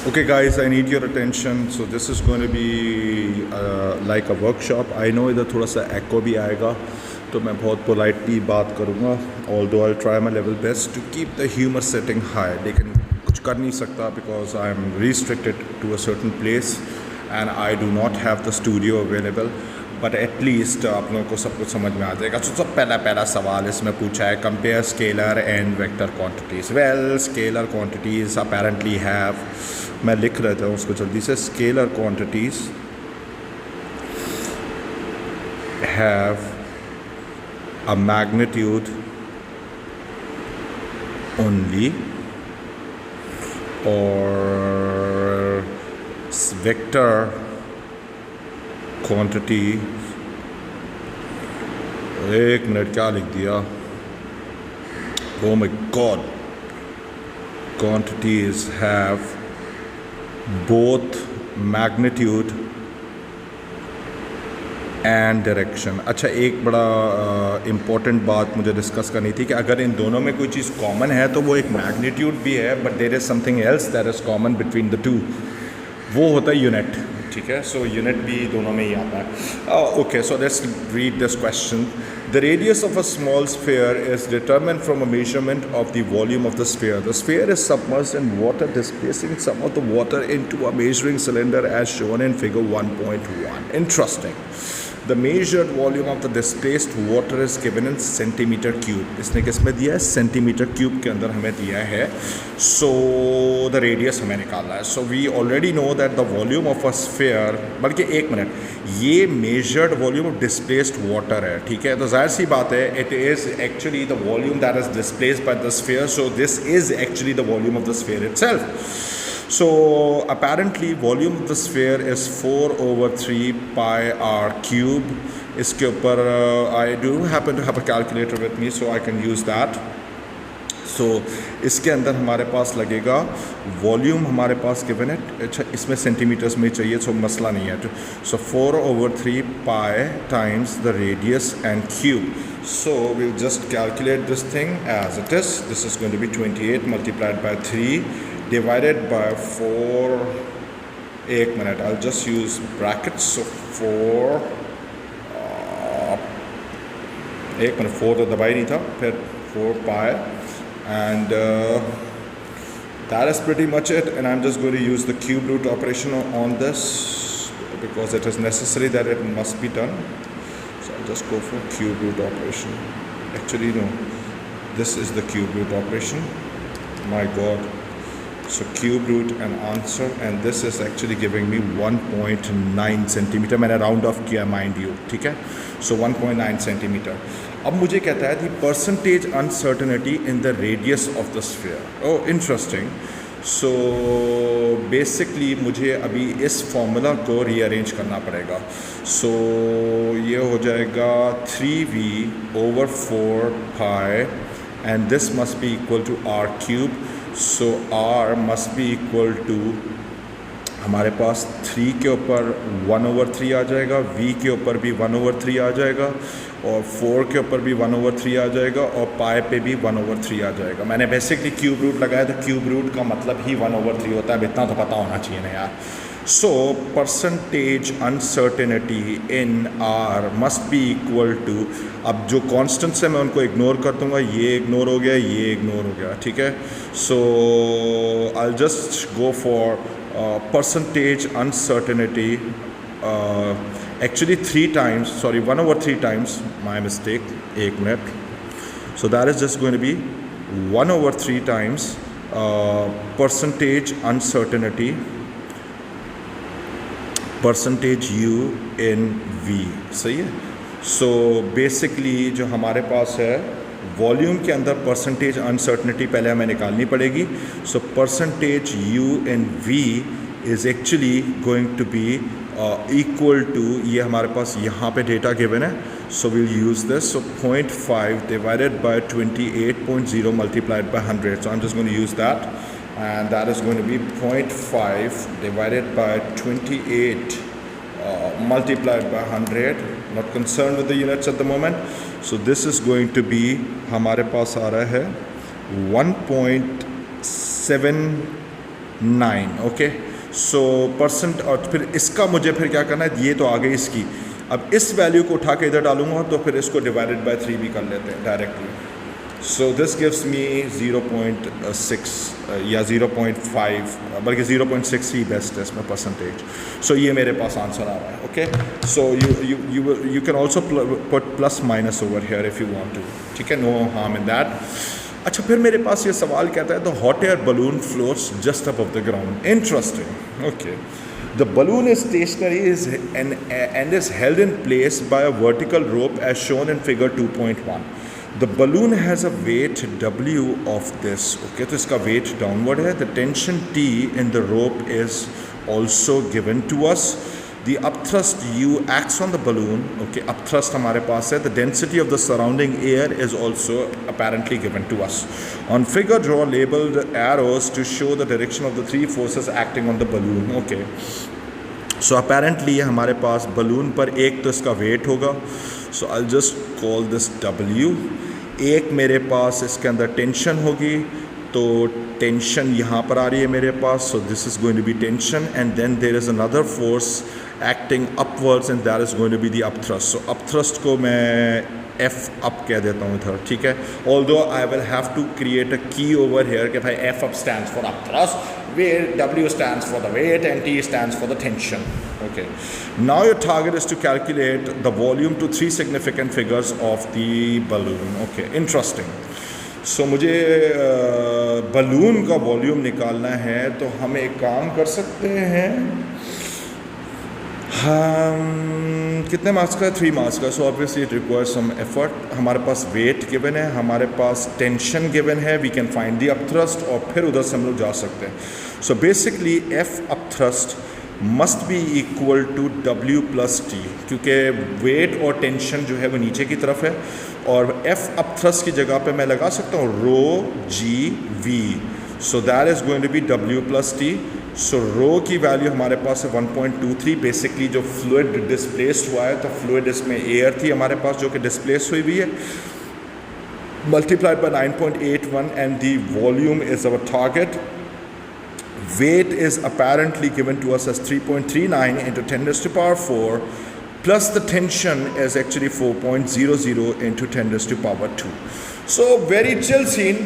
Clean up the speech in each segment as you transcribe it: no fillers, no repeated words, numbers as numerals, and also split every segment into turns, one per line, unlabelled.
Okay guys, I need your attention. So this is going to be like a workshop. I know इधर थोड़ा सा echo भी आएगा, तो मैं बहुत politely बात करूँगा. Although I'll try my level best to keep the humor setting high. लेकिन कुछ कर नहीं सकता because I'm restricted to a certain place and I do not have the studio available. But at least आप लोगों को सब कुछ समझ में आ जाएगा. तो सब पहला सवाल इसमें पूछा है, compare scalar and vector quantities. Well, scalar quantities apparently have, मैं लिख रहा था उसको जल्दी से. Scalar quantities have a magnitude only और वेक्टर क्वांटिटी, एक मिनट क्या लिख दिया, ओ my God. Quantities have both magnitude and direction. अच्छा, एक बड़ा इम्पोर्टेंट बात मुझे डिस्कस करनी थी कि अगर इन दोनों में कोई चीज़ कॉमन है तो वो एक मैग्नीट्यूड भी है, but there is something else that is common between the two. वो होता है यूनिट. ठीक है, सो यूनिट भी दोनों में ही आता है. Okay, so let's read this question. The radius of a small sphere is determined from a measurement of the volume of the sphere. The sphere is submerged in water displacing some of the water into a measuring cylinder as shown in figure 1.1. Interesting. The measured volume of the displaced water is given in centimeter cube. इसने किस में दिया है? Centimetre cube के अंदर हमें दिया है. So the radius हमें निकालना है. So we already know that the volume of a sphere, बल्कि एक मिनट, ये measured volume of displaced water है. ठीक है, तो जाहिर सी बात है, it is actually the volume that is displaced by the sphere. So this is actually the volume of the sphere itself. So apparently volume of the sphere is 4/3 pi r cube. इसके ऊपर I do happen to have a calculator with me, so I can use that. So इसके अंदर हमारे पास लगेगा volume, हमारे पास given है. अच्छा, इसमें सेंटीमीटर्स में चाहिए, सो मसला नहीं है. सो 4/3 pi times the radius and cube. So we'll just calculate this thing as it is. This is going to be 28 multiplied by 3 divided by 4. एक minute, I'll just use brackets. So 4 एक minute, 4 तो दबाई नहीं था, फिर 4 pi and that is pretty much it. And I'm just going to use the cube root operation on this because it is necessary that it must be done. So I'll just go for cube root operation. Actually no, this is the cube root operation. My god. So cube root and answer, and this is actually giving me 1.9 centimetre. मैंने round of किया mind you. ठीक है, सो 1.9 centimetre. अब मुझे कहता है the percentage uncertainty in the radius of the sphere. Oh interesting. So basically मुझे अभी इस फॉर्मूला को रीअरेंज करना पड़ेगा. सो ये हो जाएगा 3v/4 pi and this must be equal to r cube. So r must be equal to, हमारे पास 3 के ऊपर 1/3 आ जाएगा, v के ऊपर भी 1/3 आ जाएगा, और 4 के ऊपर भी 1/3 आ जाएगा, और पाई पे भी 1/3 आ जाएगा. मैंने बेसिकली क्यूब रूट लगाया, तो क्यूब रूट का मतलब ही 1/3 होता है. अब इतना तो पता होना चाहिए ना यार. So percentage uncertainty in r must be equal to, अब जो कॉन्स्टेंट्स है मैं उनको इग्नोर कर दूँगा. ये इग्नोर हो गया, ये इग्नोर हो गया. ठीक है, so I will just go for percentage uncertainty. Actually 3 times, sorry, 1/3 times, my mistake, एक मिनट. So that is just going to be 1/3 times percentage uncertainty, percentage u in v. सही है. So basically जो हमारे पास है वॉल्यूम के अंदर percentage uncertainty पहले हमें निकालनी पड़ेगी. So percentage u in v is actually going to be equal to, ये हमारे पास यहाँ पे डेटा गिवन है, सो we'll use this. So 0.5 divided by 28.0 multiplied by 100. So I'm just going to use that, and that is going to be 0.5 divided by 28 multiplied by 100. Not concerned with the units at the moment. So this is going to be, हमारे पास आ रहा है 1.7 9, okay. सो percent, और फिर इसका मुझे फिर क्या करना है, ये तो आ गई इसकी, अब इस वैल्यू को उठा के इधर डालूंगा तो फिर इसको डिवाइडेड बाय 3 भी कर लेते हैं directly. So this gives me 0.6 या 0.5, बल्कि 0.6 ही बेस्ट है इसमें परसेंटेज। सो ये मेरे पास आंसर आ रहा है, okay. So you can also put plus minus over here if you want to, ठीक है, नो हार्म इन दैट। अच्छा, फिर मेरे पास ये सवाल कहता है the hot air balloon floats just above the ground. Interesting, okay. The balloon is stationary and is held in place by a vertical rope as shown in figure 2.1. The balloon has a weight W of this, okay, तो इसका weight downward है. The tension T in the rope is also given to us. The upthrust U acts on the balloon, okay, upthrust हमारे पास है. The density of the surrounding air is also apparently given to us. On figure draw labeled arrows to show the direction of the three forces acting on the balloon, okay. So apparently हमारे पास balloon पर एक तो इसका weight होगा, so I'll just call this W. एक मेरे पास इसके अंदर टेंशन होगी, तो टेंशन यहाँ पर आ रही है मेरे पास, so this is going to be tension, and then there is another force acting upwards and that is going to be the upthrust. So upthrust को मैं F up कह देता हूँ इधर, ठीक है। Although I will have to create a key over here कि भाई F up stands for upthrust, where W stands for the weight and T stands for the tension. Okay. Now your target is to calculate the volume to 3 significant figures of the balloon. Okay. Interesting. So मुझे balloon का volume निकालना है, तो हम एक काम कर सकते हैं, हम कितने मार्क्स का है, 3 मार्क्स का। So obviously it requires some effort. हमारे पास वेट गिवन है, हमारे पास टेंशन गिवन है, we can find the upthrust, और फिर उधर से हम लोग जा सकते हैं। So basically f upthrust must be equal to W plus T, क्योंकि वेट और टेंशन जो है वो नीचे की तरफ है, और एफ अपथ्रस्ट की जगह पे मैं लगा सकता हूँ rho g V, so that is going to be W plus T। So rho की वैल्यू हमारे पास है 1.23, बेसिकली जो फ्लूइड डिस्प्लेस्ड हुआ है, तो फ्लूइड इसमें एयर थी हमारे पास जो कि डिस्प्लेस हुई हुई है, multiplied by 9.81, and the volume is our target. Weight is apparently given to us as 3.39 into 10 raised to power 4, plus the tension is actually 4.00 into 10 raised to power 2. So very chill scene,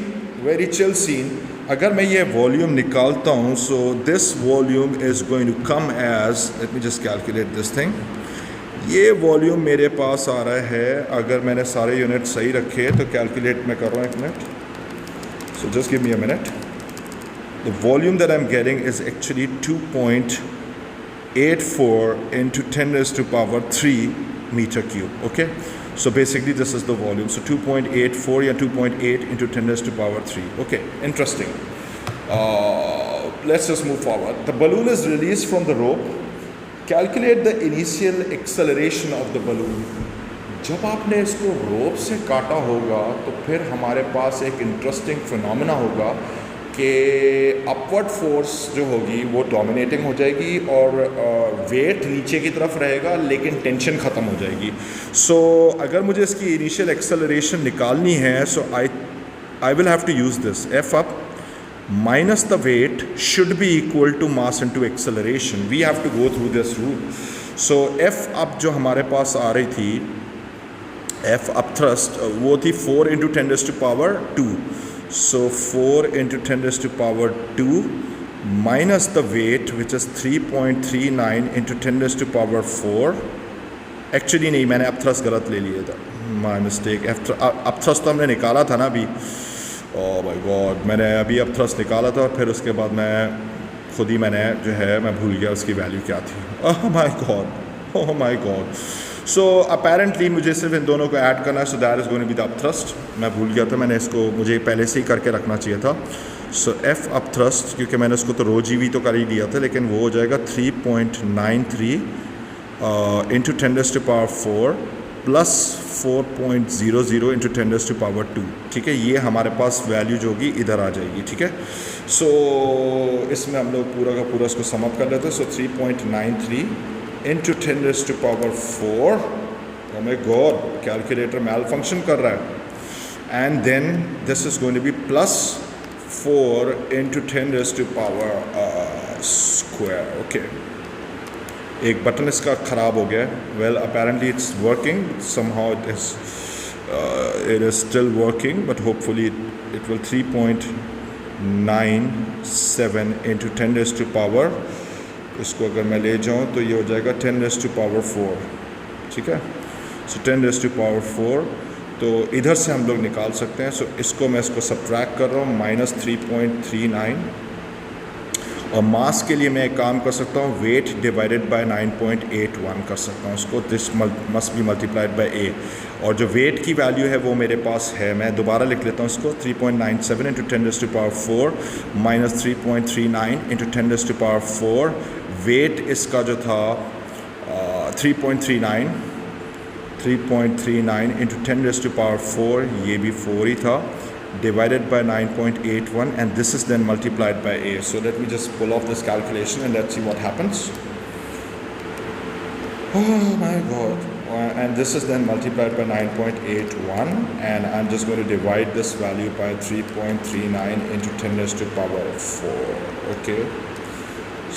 very chill scene. अगर मैं ये volume निकालता हूँ, so this volume is going to come as, let me just calculate this thing. ये volume मेरे पास आ रहा है, अगर मैंने सारे यूनिट सही रखे तो कैलकुलेट मैं कर रहा हूँ, एक मिनट, so just give me a minute. The volume that I'm getting is actually 2.84 into 10 raised to power 3 meter cube, okay? So basically this is the volume, so 2.84 या 2.8 into 10 raised to power 3, okay, interesting. Let's just move forward. The balloon is released from the rope. Calculate the initial acceleration of the balloon. जब आपने इसको रोप से काटा होगा तो फिर हमारे पास एक इंटरेस्टिंग फिनोमेना होगा कि अपवर्ड फोर्स जो होगी वो डोमिनेटिंग हो जाएगी और वेट नीचे की तरफ रहेगा, लेकिन टेंशन ख़त्म हो जाएगी। सो अगर मुझे इसकी इनिशियल एक्सेलरेशन निकालनी है, so I will have to use this F up minus the weight should be equal to mass into acceleration. We have to go through this rule. So F up जो हमारे पास आ रही थी, F up thrust, वो थी 4 into 10 raised to power 2। So 4 into 10 raised to power 2 minus the weight which is 3.39 into 10 raised to power 4. Actually नहीं, मैंने upthrust गलत ले लिया था, my mistake. अपथ्रस्ट तो हमने निकाला था ना अभी, oh my god, मैंने अभी अपथ्रस्ट निकाला था और फिर उसके बाद मैं खुद ही मैंने जो है मैं भूल गया उसकी वैल्यू क्या थी। oh my god. So apparently मुझे सिर्फ इन दोनों को ऐड करना है, so that is going to be the upthrust. मैं भूल गया था, मैंने इसको मुझे पहले से ही करके रखना चाहिए था। सो एफ अपथ्रस्ट, क्योंकि मैंने उसको तो रो जी वी तो कर ही दिया था, लेकिन वो हो जाएगा 3.93 into 10 raised to power 4 plus 4.00 into 10 raised to power 2, ठीक है। ये हमारे पास वैल्यू जो होगी इधर आ जाएगी, ठीक है। सो इसमें हम लोग पूरा का पूरा इसको सम अप कर लेते हैं। सो 3.93 into 10 raised to power 4, oh my god, calculator malfunction कर रहा है, and then this is going to be plus 4 into 10 raised to power square. Okay. एक बटन इसका ख़राब हो गया. Well, apparently it's working. Somehow it is still working, but hopefully it will 3.97 into 10 raised to power. इसको अगर मैं ले जाऊँ तो ये हो जाएगा 10 raised to power 4. ठीक है. So 10 raised to power 4. तो इधर से हम लोग निकाल सकते हैं. सो इसको मैं इसको सब्ट्रैक्ट कर रहा हूँ -3.39. और मास के लिए मैं एक काम कर सकता हूँ, वेट डिवाइडेड बाय 9.81 कर सकता हूँ उसको. This must be multiplied by A. और जो वेट की वैल्यू है वो मेरे पास है, मैं दोबारा लिख लेता हूँ इसको. 3.97 into 10 raised to power 4 minus 3.39 into 10 raised to power 4. Wait इसका जो था 3.39 इंटू 10 raised to power 4, ये भी 4 ही था, divided by 9.81, and this is then multiplied by a. So let me just pull off this calculation and let's see what happens. Oh my god. And this is then multiplied by 9.81, and I'm just going to divide this value by 3.39 into 10 raised to power 4. Okay,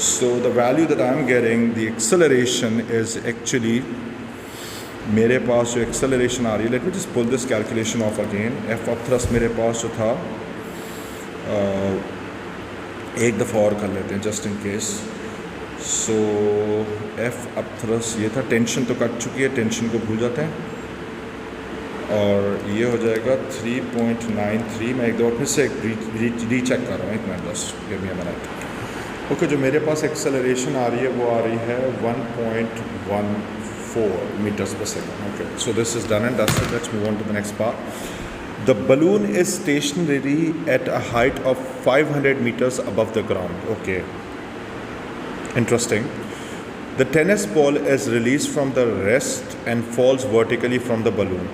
so the value that I'm getting, the acceleration is actually, मेरे पास जो acceleration आ रही है, let me just pull this calculation of again. F of thrust मेरे पास जो था, एक दफ़ा और कर लेते हैं just in case. So F of thrust ये था. टेंशन तो कट चुकी है, टेंशन को भूल जाते हैं. और ये हो जाएगा 3.93. मैं एक दफ़ा फिर से रीचेक कर रहा हूँ, एक मिनट बस, give me a minute. Okay, जो मेरे पास एक्सेलरेशन आ रही है वो आ रही है 1.14 meters per second. Okay, so this is done and dusted. Let's move on to the next part. The balloon is stationary at a height of 500 meters above the ground. Okay, interesting. The tennis ball is released from the rest and falls vertically from the balloon.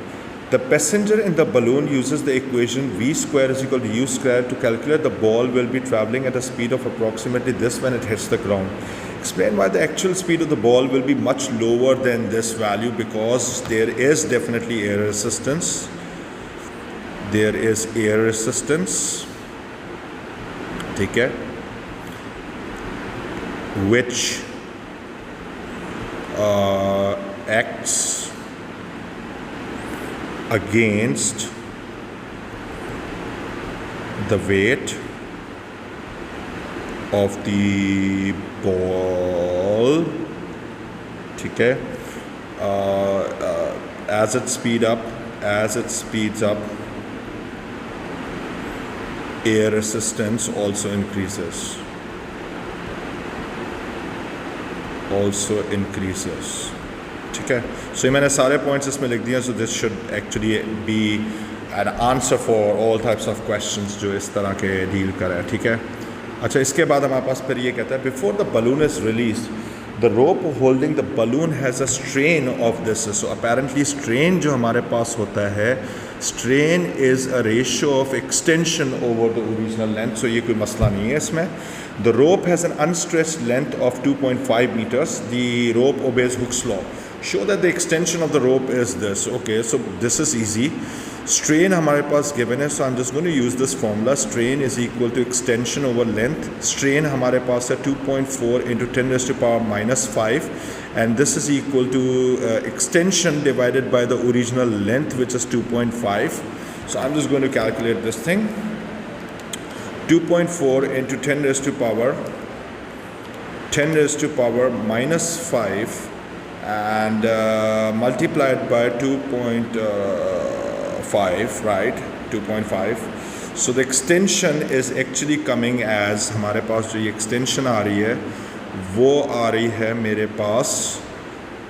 The passenger in the balloon uses the equation v square is equal to u square to calculate the ball will be traveling at a speed of approximately this when it hits the ground. Explain why the actual speed of the ball will be much lower than this value, because there is definitely air resistance. There is air resistance. ठीक है, which acts against the weight of the ball. ठीक है. As it speeds up, air resistance also increases. ठीक है. So ये मैंने सारे points इसमें लिख दिए. So this should actually be an answer for all types of questions जो इस तरह के डील करें. ठीक है. अच्छा, इसके बाद हमारे पास फिर ये कहता है, before the balloon is release the rope holding the balloon has a strain of this. So apparently strain जो हमारे पास होता है, strain is a ratio of extension over the original length. So ये कोई मसला नहीं है इसमें. The rope has an unstretched length of 2.5 meters. The rope obeys Hooke's law. Show that the extension of the rope is this. Okay, so this is easy. Strain हमारे पास given है, so I'm just going to use this formula. Strain is equal to extension over length. Strain हमारे पास है 2.4 into 10 raised to power -5, and this is equal to extension divided by the original length, which is 2.5. So I'm just going to calculate this thing. 2.4 into 10 raised to power -5 and multiplied by 2.5, right? 2.5. So the extension is actually coming as, हमारे पास जो ये extension आ रही है वो आ रही है मेरे पास,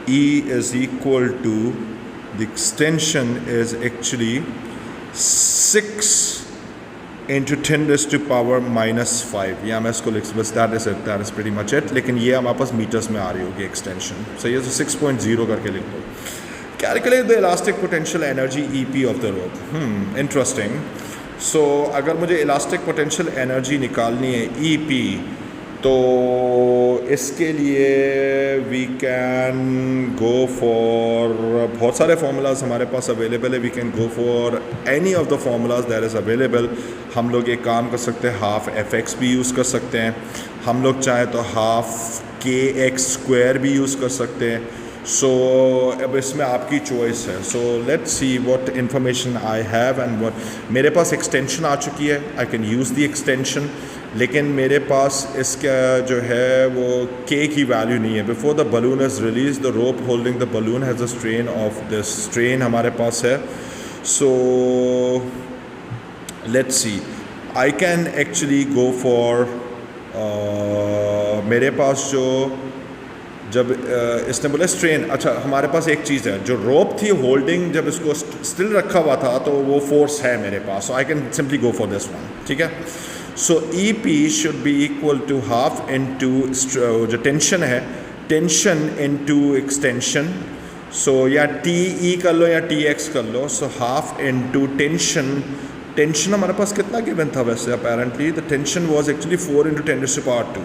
E is equal to, the extension is actually 6 into 10 raised to power -5. या मैं इसको लिख, बस that is pretty much it. लेकिन ये हमारे पास मीटर्स में आ रही होगी एक्सटेंशन. सही है, तो 6.0 करके लिख दो. Calculate the elastic potential energy EP of the rope. Interesting. So अगर मुझे elastic potential energy निकालनी है EP, तो इसके लिए वी कैन गो फॉर, बहुत सारे फार्मूलाज हमारे पास अवेलेबल है, we can go for any of the formulas that is available. हम लोग एक काम कर सकते हैं, हाफ एफ एक्स भी यूज़ कर सकते हैं, हम लोग चाहें तो हाफ के एक्स स्क्वायर भी यूज़ कर सकते हैं। सो अब इसमें आपकी चॉइस है। So let's see what information I have and what, मेरे पास एक्सटेंशन आ चुकी है, I can use the extension, लेकिन मेरे पास इसका जो है वो के की वैल्यू नहीं है। Before the balloon is release the rope holding the balloon has a strain of this, strain हमारे पास है। So let's see, I can actually go for, मेरे पास जो जब इसने बोला स्ट्रेन, अच्छा हमारे पास एक चीज़ है, जो रोप थी होल्डिंग, जब इसको स्टिल रखा हुआ था तो वो फोर्स है मेरे पास, so I can simply go for this one, ठीक है। So E P should be equal to half into जो टेंशन है, टेंशन इनटू एक्सटेंशन, सो या टी ई कर लो या टी एक्स कर लो, so half into tension. Tension हमारे पास कितना गिवन था वैसे, apparently the tension was actually 4 × 10⁻²,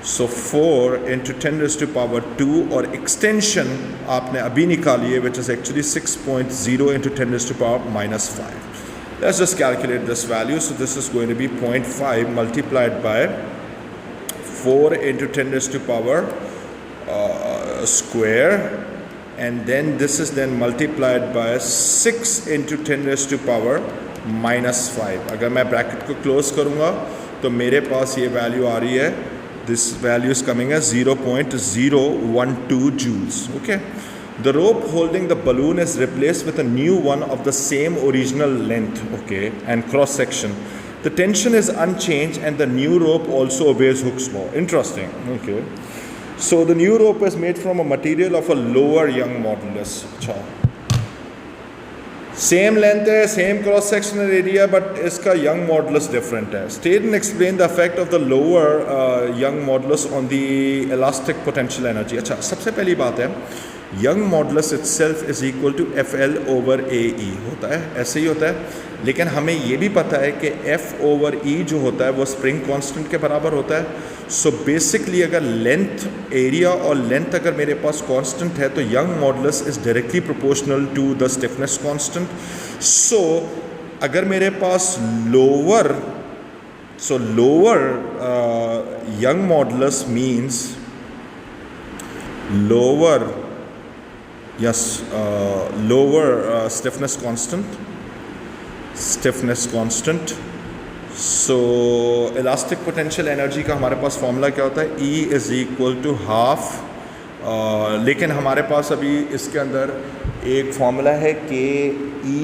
so 4 × 10⁻², और एक्सटेंशन आपने अभी निकाली है विच is actually 6.0 × 10⁻⁻5। Let's just calculate this value. So this is going to be 0.5 multiplied by 4 × 10⁻² square, and then this is then multiplied by 6 × 10⁻⁻5। अगर मैं bracket को close करूँगा तो मेरे पास ये वैल्यू आ रही है, this value is coming as 0.012 joules. Okay. The rope holding the balloon is replaced with a new one of the same original length, okay, and cross section. The tension is unchanged and the new rope also obeys Hooke's law. Interesting, okay. So the new rope is made from a material of a lower Young modulus. Same length है, same cross sectional area, but इसका Young modulus different है. State and explain the effect of the lower Young modulus on the elastic potential energy. अच्छा, सबसे पहली बात है, Young modulus itself is equal to FL over AE होता है, ऐसे ही होता है, लेकिन हमें ये भी पता है कि F over E जो होता है वो स्प्रिंग कांस्टेंट के बराबर होता है। सो बेसिकली अगर लेंथ, एरिया और लेंथ अगर मेरे पास कांस्टेंट है तो Young modulus is directly proportional to the stiffness constant. So अगर मेरे पास lower Young modulus means lower stiffness constant. So elastic potential energy का हमारे पास फॉर्मूला क्या होता है, E is equal to half, लेकिन हमारे पास अभी इसके अंदर एक फॉर्मूला है के E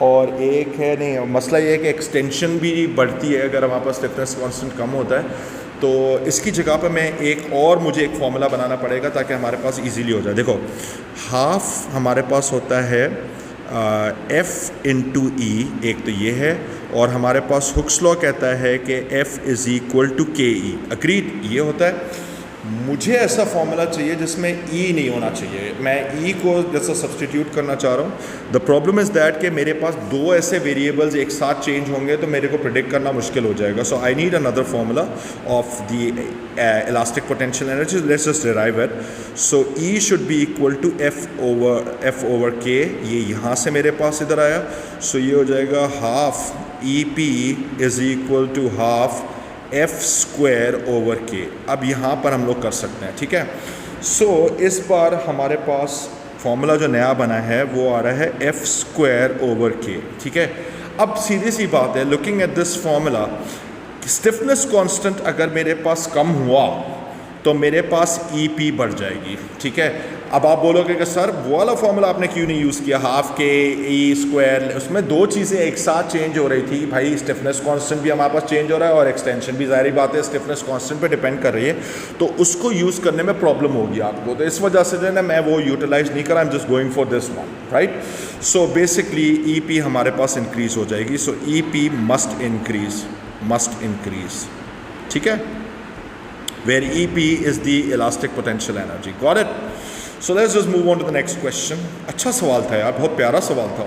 और एक है नहीं, मसला ये है कि एक्सटेंशन भी बढ़ती है अगर हमारे पास स्टिफनेस कांस्टेंट कम होता है, तो इसकी जगह पे मैं मुझे एक फॉर्मूला बनाना पड़ेगा ताकि हमारे पास इजीली हो जाए। देखो, हाफ हमारे पास होता है F इंटू E, एक तो ये है, और हमारे पास हुक्स लॉ कहता है कि F इज़ इक्वल टू के ई, अग्रीड, ये होता है। मुझे ऐसा फॉर्मूला चाहिए जिसमें E नहीं होना चाहिए, मैं E को जैसा सब्सटीट्यूट करना चाह रहा हूँ। द प्रॉब्लम इज़ दैट कि मेरे पास दो ऐसे वेरिएबल्स एक साथ चेंज होंगे तो मेरे को प्रिडिक्ट करना मुश्किल हो जाएगा। So I need another formula of the elastic potential energy, let's just derive it. So E should be equal to F over K, ये यहाँ से मेरे पास इधर आया, सो ये हो जाएगा half EP is equal to half F square over K। अब यहाँ पर हम लोग कर सकते हैं, ठीक है। सो इस बार हमारे पास फॉर्मूला जो नया बना है वो आ रहा है F स्क्वायर ओवर K, ठीक है। अब सीधी सी बात है, looking at this formula, stiffness constant अगर मेरे पास कम हुआ तो मेरे पास EP बढ़ जाएगी, ठीक है। अब आप बोलोगे कि सर वो वाला फॉर्मूला आपने क्यों नहीं यूज़ किया, हाफ के E स्क्वायर, उसमें दो चीज़ें एक साथ चेंज हो रही थी भाई, स्टिफनेस कांस्टेंट भी हमारे पास चेंज हो रहा है और एक्सटेंशन भी, ज़ाहिर बात है स्टिफनेस कांस्टेंट पे डिपेंड कर रही है, तो उसको यूज़ करने में प्रॉब्लम होगी आपको, तो इस वजह से जो है ना मैं वो यूटिलाइज नहीं करा, आई am just going for this one, right. So basically EP हमारे पास इंक्रीज़ हो जाएगी, सो EP मस्ट इंक्रीज़, ठीक है, where EP is the elastic potential energy. Got it? So let's just move on to the next question. अच्छा सवाल था यार, बहुत प्यारा सवाल था।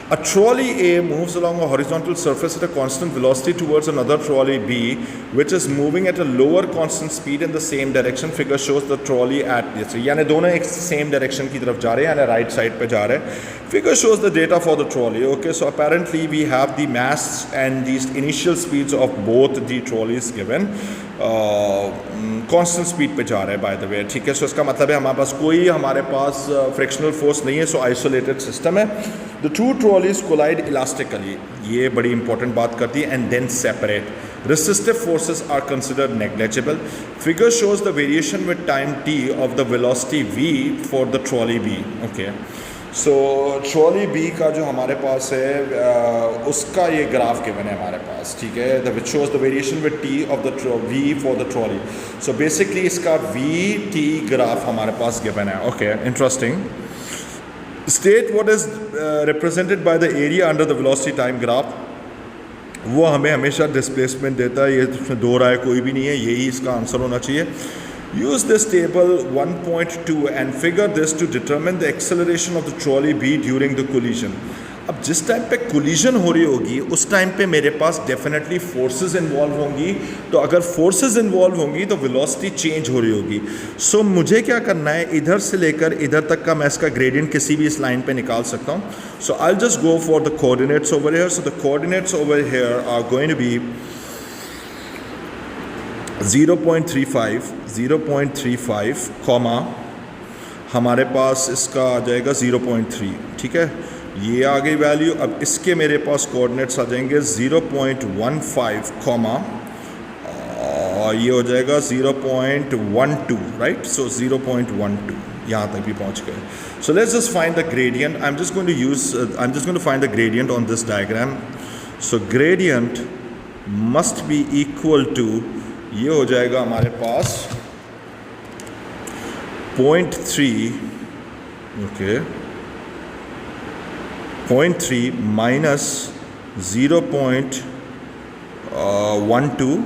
A trolley A moves along a horizontal surface at a constant velocity towards another trolley B, which is moving at a lower constant speed in the same direction. Figure shows the trolley at this. यानी दोनों एक same direction की तरफ जा रहे हैं, यानी right side पे जा रहे हैं. Figure shows the data for the trolley. Okay, so apparently we have the mass and the initial speeds of both the trolleys given. Constant speed पे जा रहे हैं बाय द वे, ठीक है. सो इसका मतलब है हमारे पास फ्रिक्शनल फोर्स नहीं है, सो आइसोलेटेड सिस्टम है. The two trolleys collide elastically, ये बड़ी इंपॉर्टेंट बात करती है, and then separate. Resistive forces are considered negligible. Figure shows the variation with time t of the velocity v for the trolley B. Okay. So trolley B का जो हमारे पास है उसका ये ग्राफ गिवन है हमारे पास, ठीक है. The which shows the variation with T of the V for the trolley. So basically इसका वी टी ग्राफ हमारे पास गिवन है. Okay, interesting. State what is represented by the area under the velocity time graph. वो हमें हमेशा displacement देता है, ये इसमें दो राय कोई भी नहीं है, यही इसका आंसर होना चाहिए. Use this table 1.2 and figure this to determine the acceleration of the trolley B during the collision. अब जिस टाइम पे कोलिजन हो रही होगी उस टाइम पे मेरे पास डेफिनेटली फोर्सेस इन्वॉल्व होंगी. तो अगर फोर्सेस इन्वॉल्व होंगी तो वेलोसिटी चेंज हो रही होगी. सो मुझे क्या करना है, इधर से लेकर इधर तक का मैं इसका ग्रेडियंट किसी भी इस लाइन पे निकाल सकता हूँ. So I will just go for the coordinates over here. So the coordinates over here are going to be 0.35 comma हमारे पास इसका आ जाएगा 0.3, ठीक है. ये आ गई वैल्यू. अब इसके मेरे पास कोऑर्डिनेट्स आ जाएंगे 0.15 कॉमा ये हो जाएगा 0.12, राइट. सो 0.12 यहाँ तक भी पहुँच गए. So let's just find the gradient. I am just going to find the gradient on this diagram. So gradient must be equal to, ये हो जाएगा हमारे पास 0.3, ओके, 0.3 माइनस 0.12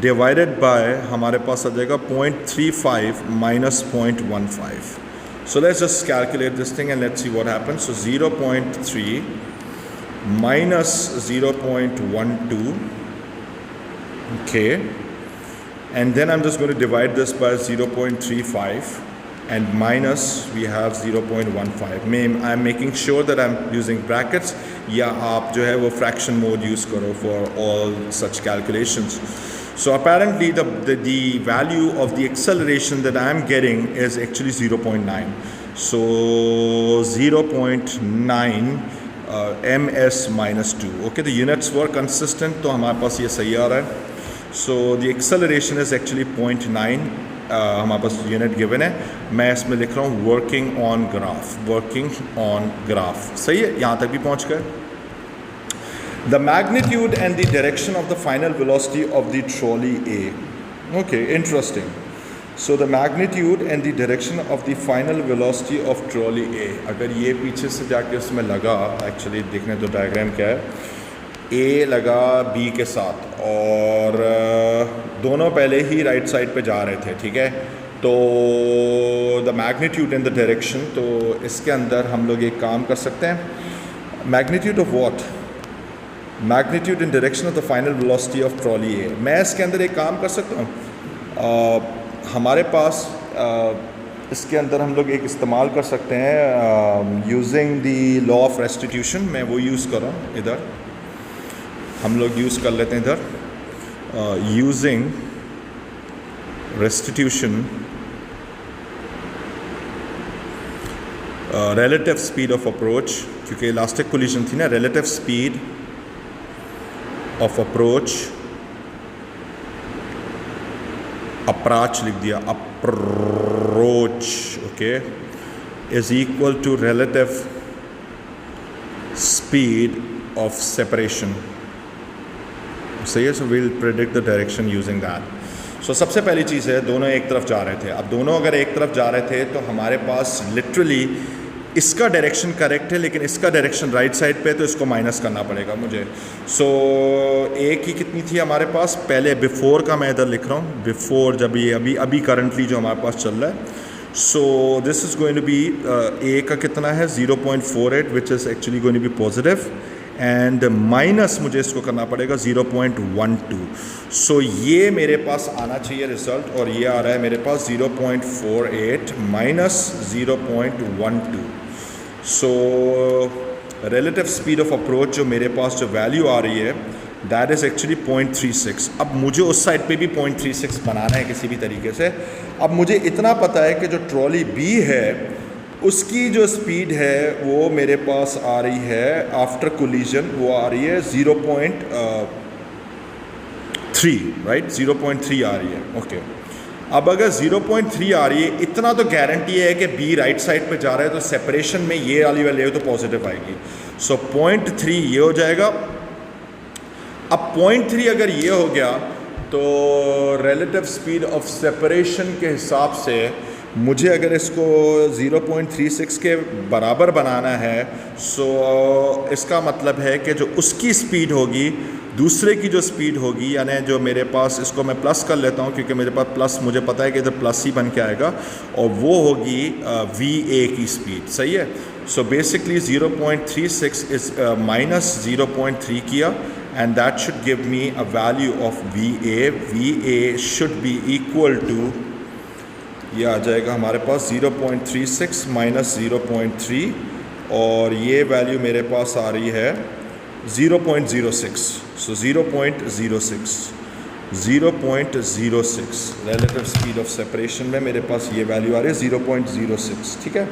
डिवाइडेड बाय हमारे पास आ जाएगा 0.35 minus 0.15. So let's just calculate this thing and let's see what happens. So 0.3 minus 0.12, okay, and then I'm just going to divide this by 0.35 and minus we have 0.15. I'm making sure that I'm using brackets, या आप जो है वो fraction mode use करो for all such calculations. So apparently the value of the acceleration that I'm getting is actually 0.9. So 0.9 ms minus 2. Okay, the units were consistent, तो हमारे पास ये सही आ रहा है. So the acceleration is actually 0.9. हमारे पास unit given है. मैं इसमें लिख रहा हूँ वर्किंग ऑन ग्राफ. सही है, यहाँ तक भी पहुँच गए. The magnitude and the direction of the final velocity of the trolley A. Okay, interesting. So the magnitude and the direction of the final velocity of trolley A. अगर ये पीछे से जाके उसमें लगा, एक्चुअली देखने तो डायग्राम क्या है, A लगा B के साथ और दोनों पहले ही राइट साइड पे जा रहे थे, ठीक है. तो the magnitude and the direction, तो इसके अंदर हम लोग एक काम कर सकते हैं. Magnitude of what? Magnitude and direction of the final velocity of trolley A. मैं इसके अंदर एक काम कर सकता हूँ. हमारे पास इसके अंदर हम लोग एक इस्तेमाल कर सकते हैं using the law of restitution. मैं वो यूज़ कर रहा हूँ इधर. हम लोग यूज़ कर लेते हैं इधर using restitution relative speed of approach, क्योंकि इलास्टिक कोलिजन थी ना. Relative speed of approach, approach लिख दिया, approach, okay, is equal to relative speed of separation. सही है. So we'll predict the direction using that. So सबसे पहली चीज़ है, दोनों एक तरफ जा रहे थे. अब दोनों अगर एक तरफ जा रहे थे तो हमारे पास लिटरली इसका डायरेक्शन करेक्ट है, लेकिन इसका डायरेक्शन राइट साइड पे, तो इसको माइनस करना पड़ेगा मुझे. सो ए की कितनी थी हमारे पास पहले, बिफोर का मैं इधर लिख रहा हूँ, बिफोर जब ये अभी करंटली जो हमारे पास चल रहा है, so this is going to be A का कितना है 0.48 which is actually going to be positive and minus मुझे इसको करना पड़ेगा 0.12. सो ये मेरे पास आना चाहिए रिजल्ट और ये आ रहा है मेरे पास 0.48 minus 0.12. So relative speed of approach जो मेरे पास जो वैल्यू आ रही है दैट इज़ एक्चुअली 0.36. अब मुझे उस साइड पे भी 0.36 बनाना है किसी भी तरीके से. अब मुझे इतना पता है कि जो ट्रॉली बी है उसकी जो स्पीड है वो मेरे पास आ रही है आफ्टर कोलिजन, वो आ रही है 0.3, राइट, 0.3 आ रही है. ओके अब अगर 0.3 आ रही है, इतना तो गारंटी है कि बी राइट साइड पे जा रहा है तो सेपरेशन में ये वाली वैल्यू तो पॉजिटिव आएगी. सो 0.3 ये हो जाएगा. अब 0.3 अगर ये हो गया तो रिलेटिव स्पीड ऑफ सेपरेशन के हिसाब से मुझे अगर इसको 0.36 के बराबर बनाना है सो इसका मतलब है कि जो उसकी स्पीड होगी दूसरे की जो स्पीड होगी, यानी जो मेरे पास, इसको मैं प्लस कर लेता हूँ क्योंकि मेरे पास प्लस, मुझे पता है कि इधर प्लस ही बन के आएगा, और वो होगी VA की स्पीड. सही है. सो बेसिकली 0.36 इज़ माइनस 0.3 किया and that should give me a value of VA. VA should be equal to, ये आ जाएगा हमारे पास 0.36 माइनस 0.3 और ये वैल्यू मेरे पास आ रही है 0.06. सो 0.06 रिलेटिव स्पीड ऑफ सेपरेशन में मेरे पास ये वैल्यू आ रही है 0.06. ठीक है.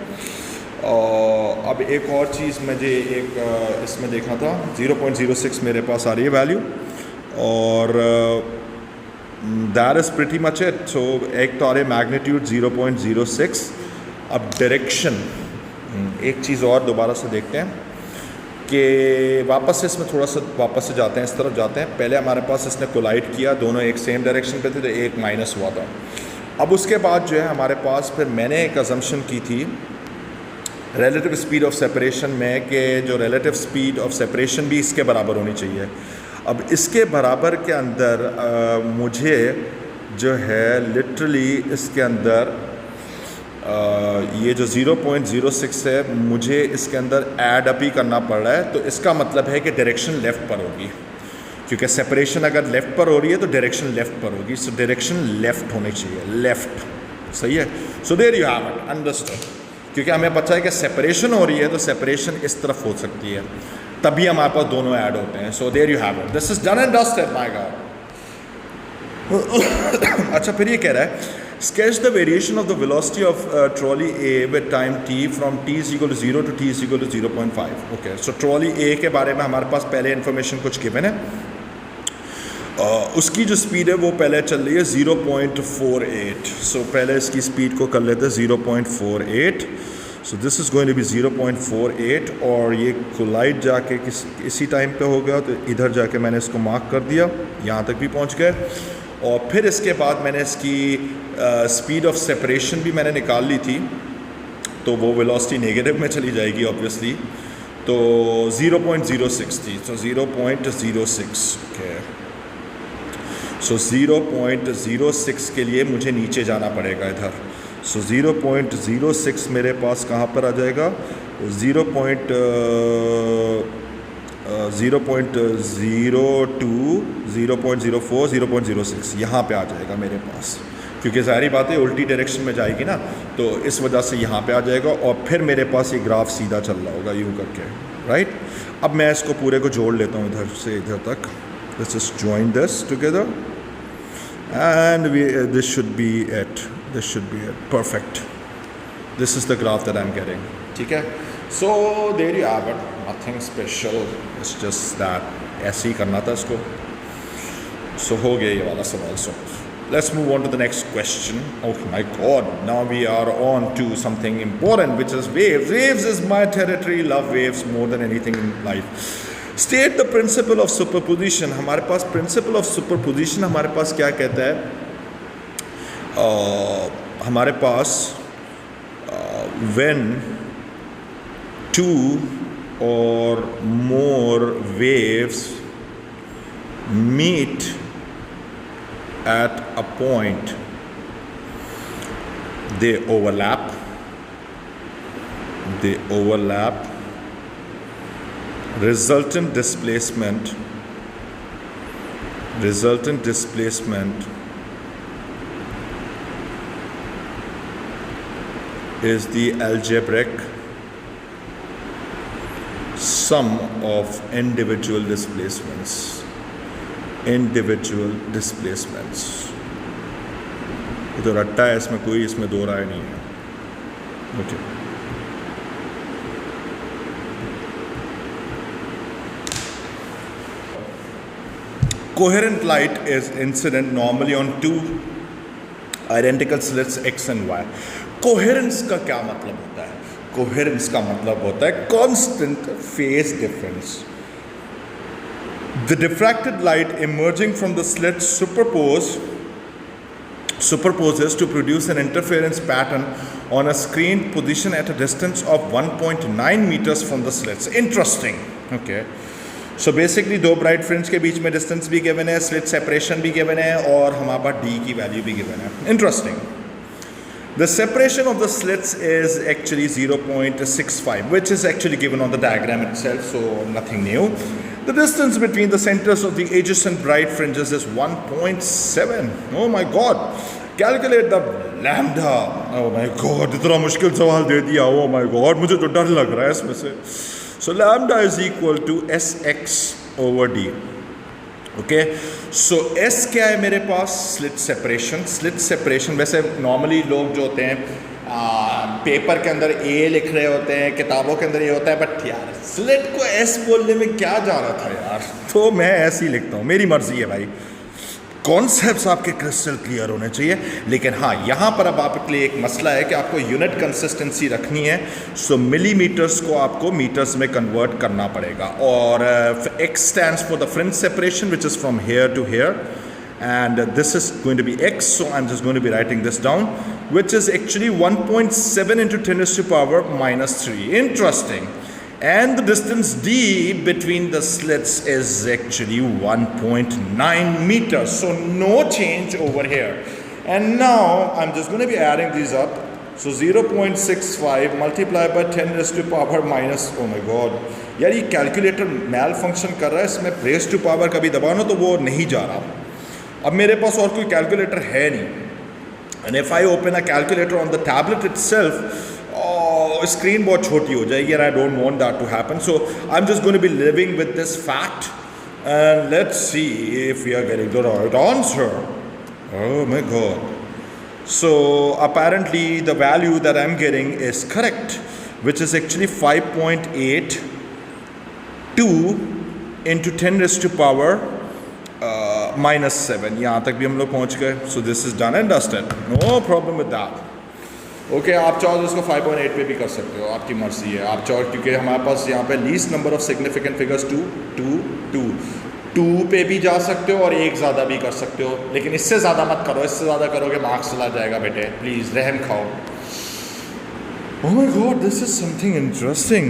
अब एक और चीज़ मुझे इसमें देखना था, 0.06 मेरे पास आ रही है वैल्यू और that is pretty much it. So एक तो आ रही है मैग्नीट्यूड 0.06. अब डायरेक्शन एक चीज़ और दोबारा से देखते हैं कि वापस से इसमें थोड़ा सा वापस से जाते हैं, इस तरफ जाते हैं. पहले हमारे पास इसने कोलाइड किया, दोनों एक सेम डायरेक्शन पे थे तो एक माइनस हुआ था. अब उसके बाद जो है हमारे पास फिर मैंने एक अजम्पशन की थी रिलेटिव स्पीड ऑफ सेपरेशन में कि जो रिलेटिव स्पीड ऑफ सेपरेशन भी इसके बराबर होनी चाहिए. अब इसके बराबर के अंदर मुझे जो है लिटरली इसके अंदर ये जो 0.06 है मुझे इसके अंदर ऐड अप ही करना पड़ रहा है. तो इसका मतलब है कि डायरेक्शन लेफ़्ट पर होगी, क्योंकि सेपरेशन अगर लेफ़्ट पर हो रही है तो डायरेक्शन लेफ़्ट पर होगी. सो डायरेक्शन लेफ़्ट होनी चाहिए, लेफ़्ट. सही है. So there you have it, understood. क्योंकि हमें पता है कि सेपरेशन हो रही है तो सेपरेशन इस तरफ हो सकती है, तभी हमारे पास दोनों ऐड होते हैं. So there you have it, this is done and dusted my god. अच्छा फिर ये कह रहा है sketch the variation of the velocity of trolley A with time t from t is equal to 0 to t is equal to 0.5. okay, so trolley A के बारे में हमारे पास पहले इन्फॉर्मेशन कुछ गिवन है. उसकी जो स्पीड है वो पहले चल रही है 0.48. सो पहले इसकी स्पीड को कर लेते हैं 0.48. So this is going to be 0.48 और ये कोलाइड जाके इसी टाइम पे हो गया तो इधर जाके मैंने इसको मार्क कर दिया, यहाँ तक भी पहुँच गए. और फिर इसके बाद मैंने इसकी स्पीड ऑफ सेपरेशन भी मैंने निकाल ली थी, तो वो वेलोसिटी नेगेटिव में चली जाएगी ऑब्वियसली. तो 0.06 थी, तो 0.06. ओके, सो 0.06 के लिए मुझे नीचे जाना पड़ेगा इधर. सो 0.06 मेरे पास कहाँ पर आ जाएगा, 0.02, 0.04, 0.06 यहाँ पे आ जाएगा मेरे पास, क्योंकि ज़ाहिर बात है उल्टी डायरेक्शन में जाएगी ना, तो इस वजह से यहाँ पे आ जाएगा. और फिर मेरे पास ये ग्राफ सीधा चल रहा होगा यूँ करके, राइट. अब मैं इसको पूरे को जोड़ लेता हूँ इधर से इधर तक. Let's just join this together and this should be it. This should be it. Perfect. This is the graph that I'm getting. ठीक है. So there you have it. Nothing special. It's just that. ऐसे ही करना था इसको. So हो गया ये वाला सवाल. So let's move on to the next question. Oh my God! Now we are on to something important, which is waves. Waves is my territory. Love waves more than anything in life. State the principle of superposition. हमारे पास principle of superposition हमारे पास क्या कहता है, हमारे पास when two or more waves meet at a point they overlap, resultant displacement is the algebraic sum of individual displacements. ये तो रट्टा है, इसमें दो राय नहीं है. Okay. Coherent light is incident normally on two identical slits x and y. Coherence का क्या मतलब होता है? Coherence का मतलब होता है constant phase difference. The diffracted light emerging from the slit superposes to produce an interference pattern on a screen position at a distance of 1.9 meters from the slits. Interesting. Okay. So basically दो bright fringe के बीच में distance भी given है, slit separation भी given है और हमारे पास d की value भी given है. Interesting. The separation of the slits is actually 0.65, which is actually given on the diagram itself, so nothing new. The distance between the centers of the adjacent bright fringes is 1.7. Oh my God! Calculate the lambda. Oh my God! इतना मुश्किल सवाल दे दिया. Oh my God! मुझे तो डर लग रहा है इसमें से. So lambda is equal to Sx over d. Okay, so S क्या है मेरे पास? Slit separation. वैसे normally लोग जो होते हैं पेपर के अंदर A लिख रहे होते हैं, किताबों के अंदर ये होता है, बट यार स्लिट को S बोलने में क्या जा रहा था यार, तो मैं ऐसे ही लिखता हूँ, मेरी मर्जी है भाई. कॉन्सेप्ट्स आपके क्रिस्टल क्लियर होने चाहिए. लेकिन हाँ, यहाँ पर अब आपके लिए एक मसला है कि आपको यूनिट कंसिस्टेंसी रखनी है. सो मिलीमीटर्स को आपको मीटर्स में कन्वर्ट करना पड़ेगा. और x stands for the fringe separation which is from here to here, and this is going to be x, so I'm just going to be writing this down, which is actually 1.7 into 10 raised to power minus 3. Interesting. And the distance d between the slits is actually 1.9 meters, so no change over here. And now I'm just going to be adding these up. So 0.65 multiplied by 10 raised to power minus, oh my God, यार ये calculator मैल function कर रहा है, इसमें raise to power कभी दबाओ ना तो वो नहीं जा रहा. अब मेरे पास और कोई कैलकुलेटर है नहीं. And if I open a calculator on the tablet itself, screen बहुत छोटी हो जाएगी, and I don't want that to happen. So I am just going to be living with this fact, and let's see if we are getting the right answer. Oh my god. So apparently the value that I'm getting is correct, which is actually 5.82 into 10 raised to power minus 7. यहाँ तक भी हम लोग पहुँच गए. So this is done and dusted. No problem with that. Okay, आप चाहो तो इसको 5.8 पे भी कर सकते हो, आपकी मर्जी है. आप चाहो, क्योंकि हमारे पास यहाँ पे least number of significant figures 2 पे भी जा सकते हो और एक ज़्यादा भी कर सकते हो, लेकिन इससे ज़्यादा मत करो. इससे ज़्यादा करोगे मार्क्स चला जाएगा बेटे, प्लीज़ रहम खाओ. Oh my God, this is something interesting.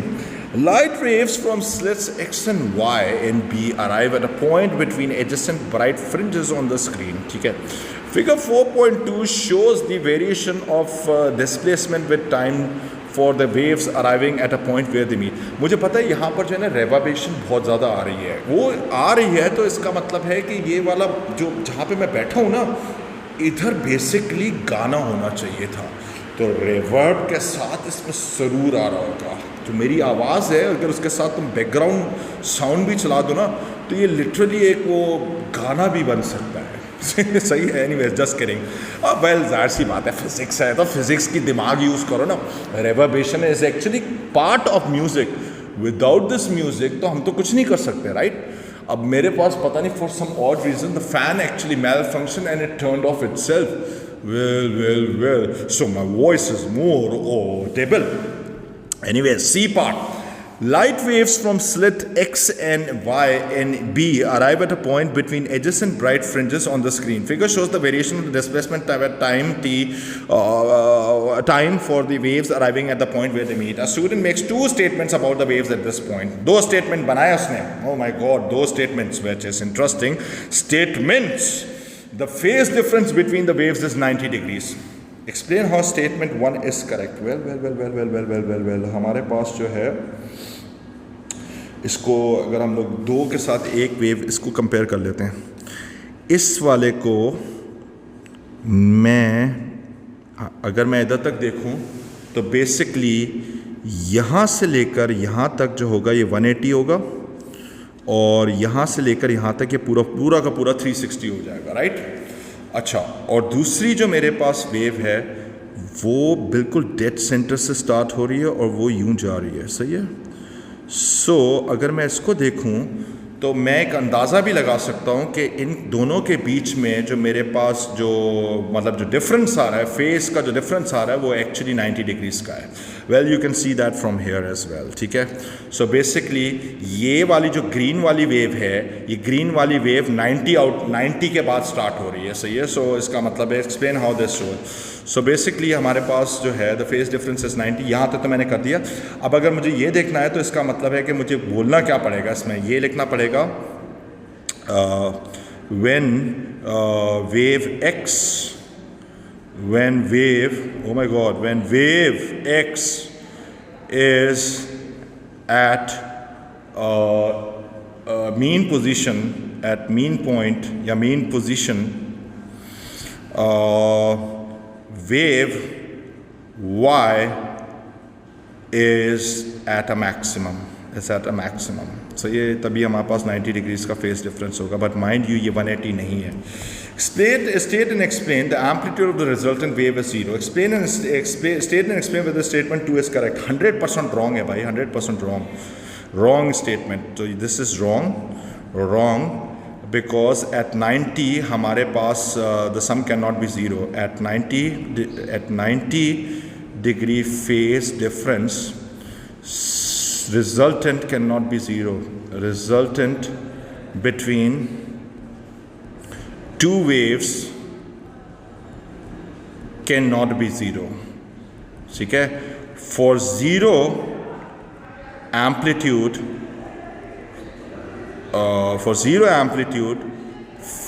Light waves from slits x and y in B arrive at a point between adjacent bright fringes on the screen. ठीक है. Figure 4.2 shows the variation of displacement with time for the waves arriving at a point where they meet. मुझे पता है यहाँ पर जो है ना रेवोल्यूशन बहुत ज़्यादा आ रही है. वो आ रही है तो इसका मतलब है कि ये वाला जो जहाँ पे मैं बैठा हूँ ना, इधर बेसिकली गाना होना चाहिए था, तो रिवर्ब के साथ इसमें ज़रूर आ रहा होगा. जो मेरी आवाज़ है, अगर उसके साथ तुम बैकग्राउंड साउंड भी चला दो ना, तो ये लिटरली एक वो गाना भी बन सकता है. सही है. Anyways, just kidding. वेल, जाहिर सी बात है, फिजिक्स है तो फिजिक्स की दिमाग यूज़ करो ना. Reverberation is actually part of music. Without this music तो हम तो कुछ नहीं कर सकते, राइट? अब मेरे पास पता नहीं, for some odd reason the fan actually malfunction and it turned off itself. Well. So my voice is more audible. Anyway, C part. Light waves from slit X and Y and B arrive at a point between adjacent bright fringes on the screen. Figure shows the variation of the displacement time for the waves arriving at the point where they meet. A student makes two statements about the waves at this point. दो statement बनाया उसने. Oh my God, दो statements, which is interesting. Statements. The phase difference between the waves is 90 degrees. Explain how statement 1 is correct. Well हमारे पास जो है, इसको अगर हम लोग 2 के साथ एक वेव इसको कंपेयर कर लेते हैं। इस वाले को अगर मैं इधर तक देखूं तो बेसिकली यहाँ से लेकर यहाँ तक जो होगा ये 180 होगा, और यहाँ से लेकर यहाँ तक ये पूरा का पूरा 360 हो जाएगा, राइट। अच्छा, और दूसरी जो मेरे पास वेव है वो बिल्कुल डेड सेंटर से स्टार्ट हो रही है और वो यूं जा रही है, सही है। सो अगर मैं इसको देखूं तो मैं एक अंदाज़ा भी लगा सकता हूं कि इन दोनों के बीच में जो मेरे पास जो मतलब जो डिफरेंस आ रहा है, फेस का जो डिफरेंस आ रहा है वो एक्चुअली 90 डिग्रीज का है। Well you can see that from here as well, ठीक है। सो बेसिकली ये वाली जो ग्रीन वाली वेव है, ये ग्रीन वाली वेव 90 के बाद स्टार्ट हो रही है, सही है। सो इसका मतलब है explain how this show. So basically हमारे पास जो है द फेस डिफरेंस इज 90। यहाँ तक तो मैंने कर दिया। अब अगर मुझे ये देखना है तो इसका मतलब है कि मुझे बोलना क्या पड़ेगा, इसमें ये लिखना पड़ेगा when wave x, when wave, oh my god, when wave x is at mean position, at mean point या mean position, wave y is at a maximum, is at a maximum। so ये तभी हमारे पास 90 degrees का phase difference होगा, but mind you ये 180 नहीं है। State and explain the amplitude of the resultant wave is 0। State and explain whether statement 2 is correct। 100% wrong है भाई, 100% wrong statement। तो this is wrong because at 90 हमारे पास the sum cannot be 0। at 90 degree phase difference resultant cannot be 0। resultant between two waves cannot be 0, ठीक है। for 0 amplitude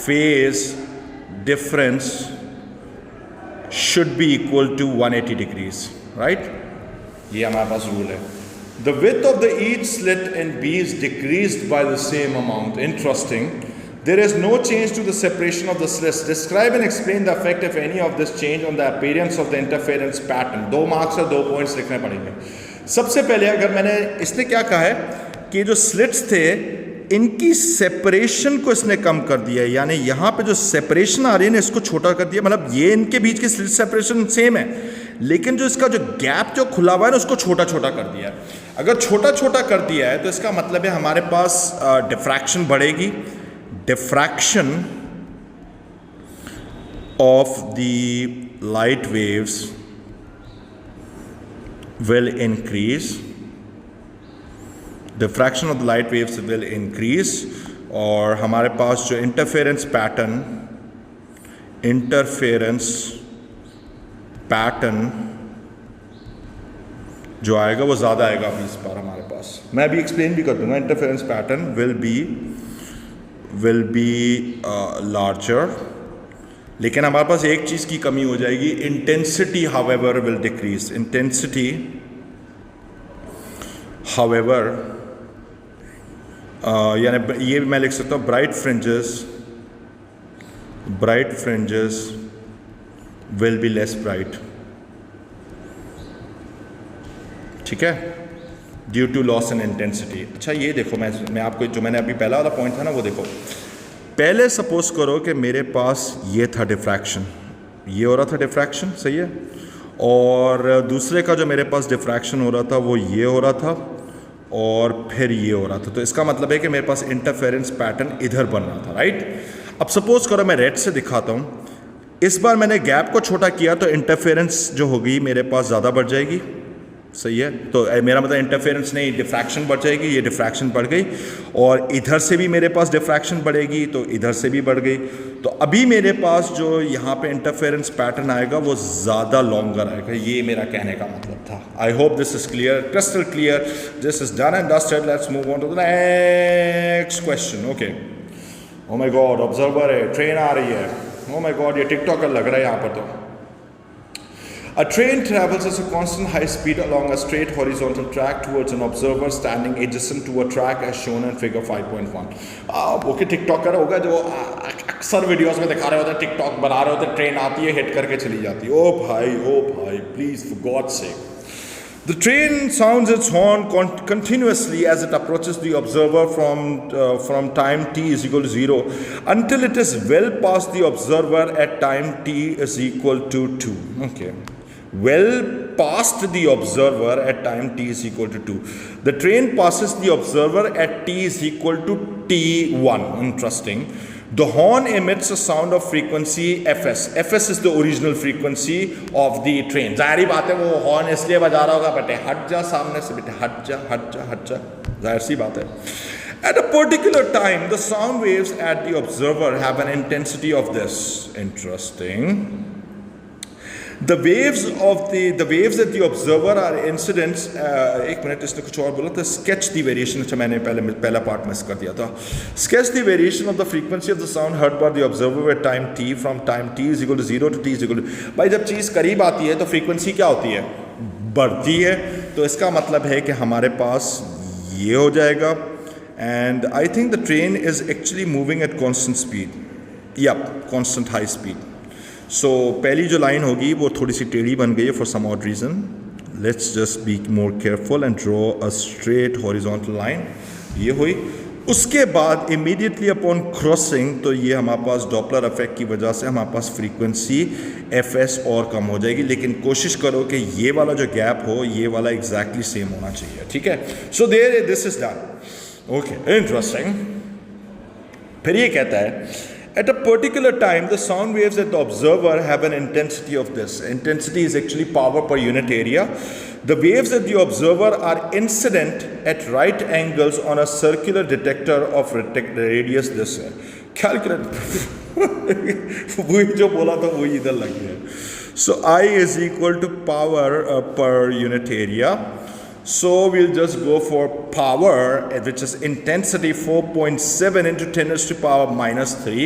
phase difference should be equal to 180 degrees, right। ये हमारे पास rule है। The width of the each slit in B is decreased by the same amount। Interesting। There is no change to the separation of the slits। Describe and explain the effect if any of this change on the appearance of the interference pattern। 2 marks और 2 points लिखने पड़ेंगे। सबसे पहले अगर मैंने, इसने क्या कहा है कि जो स्लिट्स थे इनकी सेपरेशन को इसने कम कर दिया है, यानी यहाँ पे जो सेपरेशन आ रही है ना इसको छोटा कर दिया। मतलब ये इनके बीच की स्लिट सेपरेशन सेम है, लेकिन जो इसका जो गैप जो खुला हुआ है ना उसको छोटा छोटा कर दिया है। अगर छोटा छोटा कर दिया है तो इसका मतलब है हमारे पास डिफ्रैक्शन बढ़ेगी। Diffraction of the light waves will increase, diffraction of the light waves will increase, और हमारे पास जो interference pattern जो आएगा वो ज़्यादा आएगा अभी इस बार हमारे पास। मैं अभी एक्सप्लेन भी कर दूंगा। interference pattern will be larger, लेकिन हमारे पास एक चीज़ की कमी हो जाएगी। Intensity however will decrease. Intensity however यानी ये मैं लिख सकता हूँ bright fringes will be less bright, ठीक है, due to loss in intensity. अच्छा ये देखो, मैं आपको जो मैंने अभी पहला वाला पॉइंट था ना वो देखो। पहले सपोज करो कि मेरे पास ये था डिफ्रैक्शन, ये हो रहा था डिफ्रैक्शन, सही है, और दूसरे का जो मेरे पास डिफ्रैक्शन हो रहा था वो ये हो रहा था और फिर ये हो रहा था। तो इसका मतलब है कि मेरे पास इंटरफेरेंस पैटर्न इधर बन रहा था, राइट। अब सपोज करो मैं रेड से दिखाता हूँ। इस बार मैंने गैप को छोटा किया तो इंटरफेरेंस जो होगी मेरे पास ज़्यादा बढ़ जाएगी, सही है। तो मेरा मतलब इंटरफेरेंस नहीं, डिफ्रैक्शन बढ़ जाएगी। ये डिफ्रैक्शन बढ़ गई और इधर से भी मेरे पास डिफ्रैक्शन बढ़ेगी तो इधर से भी बढ़ गई। तो अभी मेरे पास जो यहाँ पे इंटरफेरेंस पैटर्न आएगा वो ज़्यादा लॉन्गर आएगा। ये मेरा कहने का मतलब था। I hope this is clear, crystal clear. This is done and dusted. Let's move on to the next question. Okay, oh my god, observer है, ट्रेन आ रही है। ओ माय गॉड, ये टिकटॉकर लग रहा है यहाँ पर। तो A train travels at a constant high speed along a straight horizontal track towards an observer standing adjacent to a track as shown in figure 5.1. Okay TikToker होगा जो अक्सर वीडियोस में दिखा रहे होते हैं, टिकटॉक बना रहे होते हैं, ट्रेन आती है हिट करके चली जाती है. ओ भाई please for god's sake. The train sounds its horn continuously as it approaches the observer from time t is equal to 0 until it is well past the observer at time t is equal to 2. Okay. Well past the observer at time t is equal to 2. The train passes the observer at t is equal to t1. Interesting. The horn emits a sound of frequency fs. fs is the original frequency of the train. जाहिर बात है वो horn इसलिए बजा रहा होगा बेटे हट जा सामने से, बेटे हट जा, जाहिर सी बात है. At a particular time, the sound waves at the observer have an intensity of this. Interesting. The waves at the observer are incidents. एक मिनट इसने कुछ और बोला था. Sketch the variation. अच्छा मैंने पहला पार्ट मिस कर दिया था. Sketch the variation of the frequency of the sound heard by the observer at time t from time t is equal to 0 to t is equal to. भाई जब चीज़ करीब आती है तो फ्रीक्वेंसी क्या होती है? बढ़ती है. तो इसका मतलब है कि हमारे पास ये हो जाएगा. And I think the train is actually moving at constant speed. Yep, constant high speed. सो पहली जो लाइन होगी वो थोड़ी सी टेढ़ी बन गई है for some odd reason. Let's just be more careful and draw a straight horizontal line. ये हुई. उसके बाद इमीडिएटली अपॉन क्रॉसिंग तो ये हमारे पास डॉपलर इफेक्ट की वजह से हमारे पास फ्रीक्वेंसी एफएस और कम हो जाएगी. लेकिन कोशिश करो कि ये वाला जो गैप हो ये वाला एग्जैक्टली सेम होना चाहिए. ठीक है. So there this is done. Okay interesting. फिर ये कहता है at a particular time the sound waves at the observer have an intensity of this. Intensity is actually power per unit area. The waves at the observer are incident at right angles on a circular detector of radius this. Calculate. वही जो बोला था वही इधर लग गया. So I is equal to power per unit area. So we'll just go for power, which is intensity 4.7 into 10 raised to power minus 3,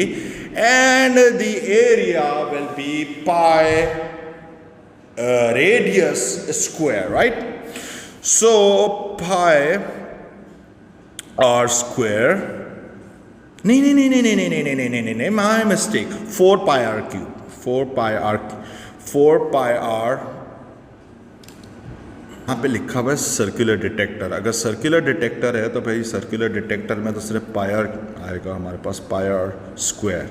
and the area will be pi radius square, right? So pi r square. No, my mistake. 4 pi r cube. 4 pi r. यहाँ पे लिखा हुआ है circular detector. अगर circular detector है तो भाई circular detector में तो सिर्फ पायर आएगा हमारे पास, पायर स्क्वायर.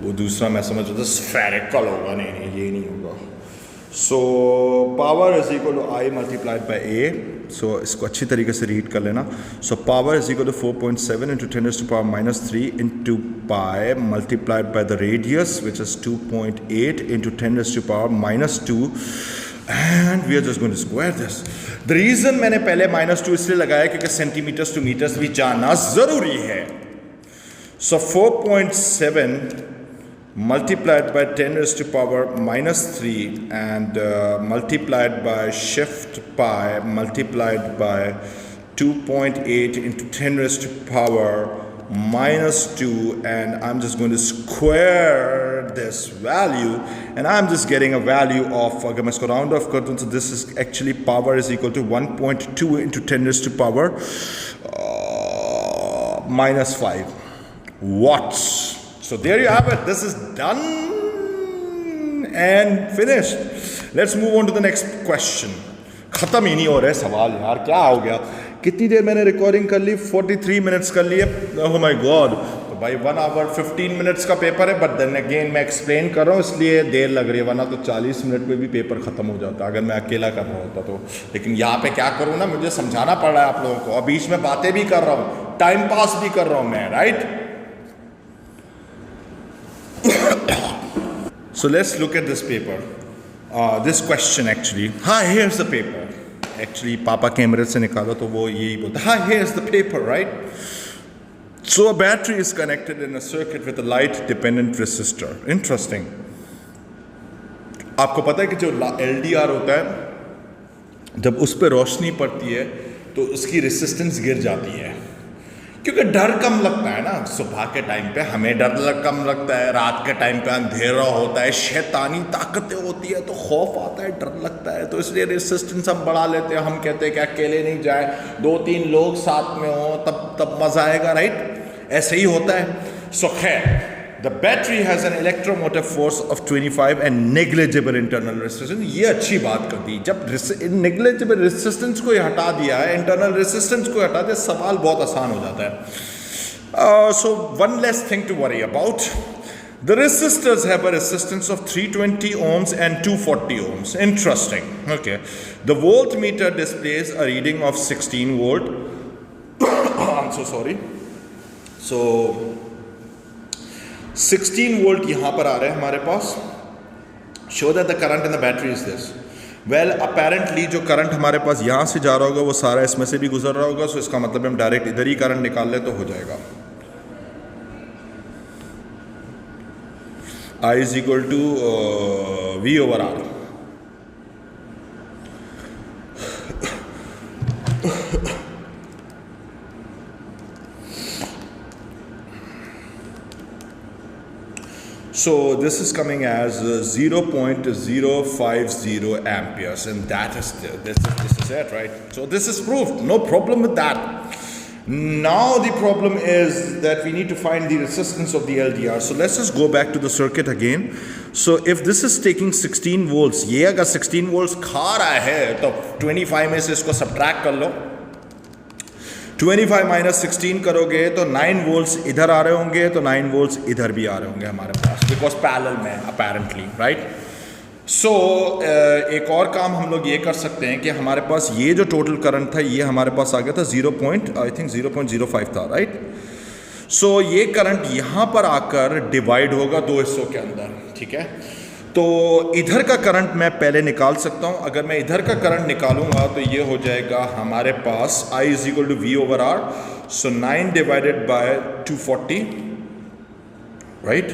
वो दूसरा मैं समझ रहा था स्फेरिकल होगा. नहीं ये नहीं होगा. So power is equal to I multiplied by A. So इसको अच्छी तरीके से रीड कर लेना. So power is equal to 4.7 into 10 to power minus 3 into pi multiplied by the radius which is 2.8 into 10 to power minus 2. And we are just going to square this. The reason मैंने पहले -2 इसलिए लगाया क्योंकि centimetres to metres भी जानना जरूरी है. So 4.7 multiplied by 10 raised to power minus 3 and multiplied by shift pi multiplied by 2.8 into 10 raised to power minus 2, and I'm just going to square this value and I'm just getting a value of, अगर मैं इसको round off कर दूँ तो this is actually power is equal to 1.2 into 10 raised to power minus 5 watts. So there you have it. This is done and finished. Let's move on to the next question. खत्म ही नहीं हो रहे सवाल यार, क्या हो गया. कितनी देर मैंने रिकॉर्डिंग कर ली? 43 मिनट्स कर लिए. ओह माय गॉड. तो भाई 1 आवर 15 मिनट्स का पेपर है, बट देन अगेन मैं एक्सप्लेन कर रहा हूँ इसलिए देर लग रही है, वरना तो 40 मिनट में भी पेपर ख़त्म हो जाता अगर मैं अकेला कर रहा होता तो. लेकिन यहाँ पे क्या करूँ ना, मुझे समझाना पड़ रहा है आप लोगों को, और बीच में बातें भी कर रहा हूँ, टाइम पास भी कर रहा हूँ मैं, right. So let's look at this paper. This question actually. हाँ, here's the paper. Actually, पापा कैमरे से निकाला तो वो यही बोलता. हाँ, here's the paper, right? So a battery is connected in a circuit with a light dependent resistor. Interesting. आपको पता है कि जो LDR होता है, जब उस पर रोशनी पड़ती है तो उसकी रेसिस्टेंस गिर जाती है, क्योंकि डर कम लगता है ना. ना, सुबह के टाइम पे हमें डर कम लगता है, रात के टाइम पे अंधेरा होता है, शैतानी ताकतें होती है तो खौफ आता है, डर लगता है, तो इसलिए रेसिस्टेंस हम बढ़ा लेते हैं। हम कहते हैं कि अकेले नहीं जाए, 2-3 लोग साथ में हो तब मज़ा आएगा, राइट? ऐसे ही होता है। सो खैर, the battery has an electromotive force of 25 and negligible internal resistance. ये अच्छी बात कर दी, जब नेग्लिजिबल रेसिस्टेंस को हटा दिया है, इंटरनल रेसिस्टेंस को हटा दिया, सवाल बहुत आसान हो जाता है। So one less thing to worry about. The resistors have a resistance of 320 ohms and 240 ohms. Interesting. Okay. The voltmeter displays a reading of 16 volt. I'm so sorry. So 16 volt यहाँ पर आ रहा है हमारे पास. Show that the current in the battery is this. Well, apparently जो current हमारे पास यहाँ से जा रहा होगा वो सारा इसमें से भी गुजर रहा होगा, सो इसका मतलब हम डायरेक्ट इधर ही करंट निकाल ले तो हो जाएगा। I is equal to V over R. So this is coming as 0.050 amperes, and that is this is it, right? So this is proved, no problem with that. Now the problem is that we need to find the resistance of the LDR. So let's just go back to the circuit again. So if this is taking 16 volts, ये अगर 16 volts खा रहा है तो 25 में से इसको subtract कर लो, 25 माइनस 16 करोगे तो 9 वोल्ट्स इधर आ रहे होंगे, तो 9 वोल्ट्स इधर भी आ रहे होंगे हमारे पास, बिकॉज पैरेलल में अपेरेंटली, राइट? सो एक और काम हम लोग ये कर सकते हैं कि हमारे पास ये जो टोटल करंट था ये हमारे पास आ गया था 0.05 था, राइट? सो ये करंट यहाँ पर आकर डिवाइड होगा दो हिस्सों के अंदर, ठीक है? तो इधर का करंट मैं पहले निकाल सकता हूँ। अगर मैं इधर का करंट निकालूंगा तो ये हो जाएगा हमारे पास I is equal to V over R, so 9 divided by 240, right?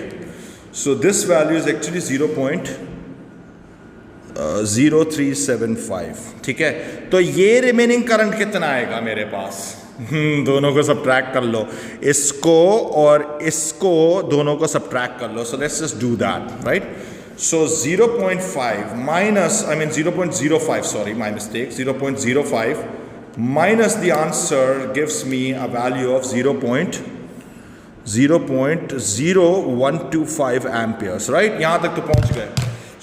So this value is actually 0.0375, ठीक है? तो ये रिमेनिंग करंट कितना आएगा मेरे पास? दोनों को सबट्रैक्ट कर लो, इसको और इसको दोनों को सबट्रैक्ट कर लो। So let's just do that, right? So 0.5 minus, 0.05, sorry, my mistake, 0.05 minus the answer gives me a value of 0.0125 amperes, right? यहाँ तक तो पहुँच गए।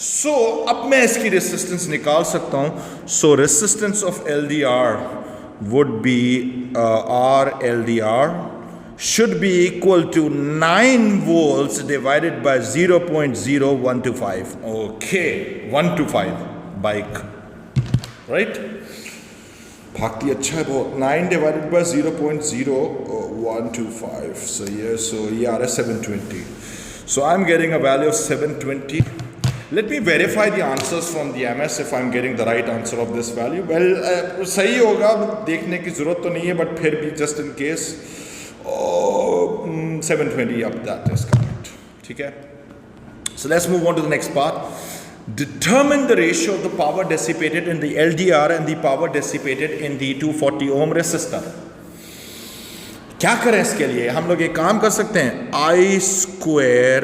So अब मैं इसकी रेसिस्टेंस निकाल सकता हूँ। So resistance of LDR would be R LDR should be equal to 9 volts divided by 0.0125. Okay, 125 bike, right? भागती अच्छा है बहुत। 9 divided by 0.0125. So yeah, so ये आ रहा है 720. So I'm getting a value of 720. Let me verify the answers from the MS if I'm getting the right answer of this value. Well, सही होगा, देखने की ज़रूरत तो नहीं है, but फिर भी just in case. 720, up that is correct, ठीक है? So let's move on to the next part. Determine the ratio of the power dissipated in the LDR and the power dissipated in the 240 ohm resistor. क्या करें इसके लिए? हम लोग एक काम कर सकते हैं, I square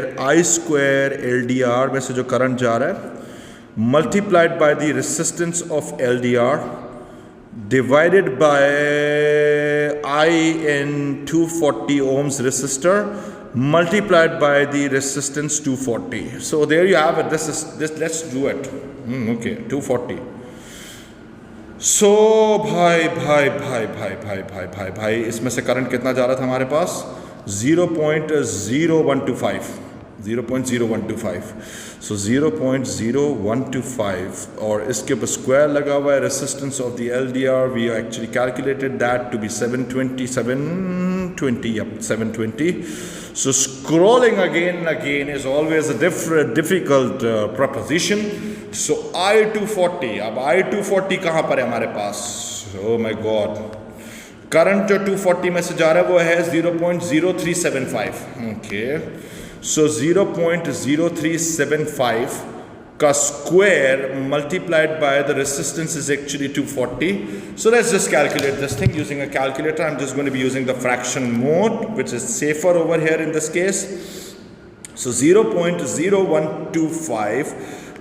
LDR में से जो करंट जा रहा है multiplied by the resistance of LDR divided by I in 240 ohms resistor multiplied by the resistance 240. So there you have it. This let's do it. Okay, 240. So भाई इसमें से current कितना जा रहा था हमारे पास? 0.0125. So 0.0125 और इसके ऊपर स्क्वायर लगा हुआ है resistance of the LDR. We actually calculated that to be 720. Yep, 720. So scrolling again and again is always a difficult proposition. So I240, अब I240 कहाँ पर है हमारे पास? Oh my God, करंट जो 240 में से जा रहा है वो है 0.0375. Okay. So 0.0375 का square multiplied by the resistance is actually 240. So let's just calculate this thing using a calculator. I'm just going to be using the fraction mode, which is safer over here in this case. So 0.0125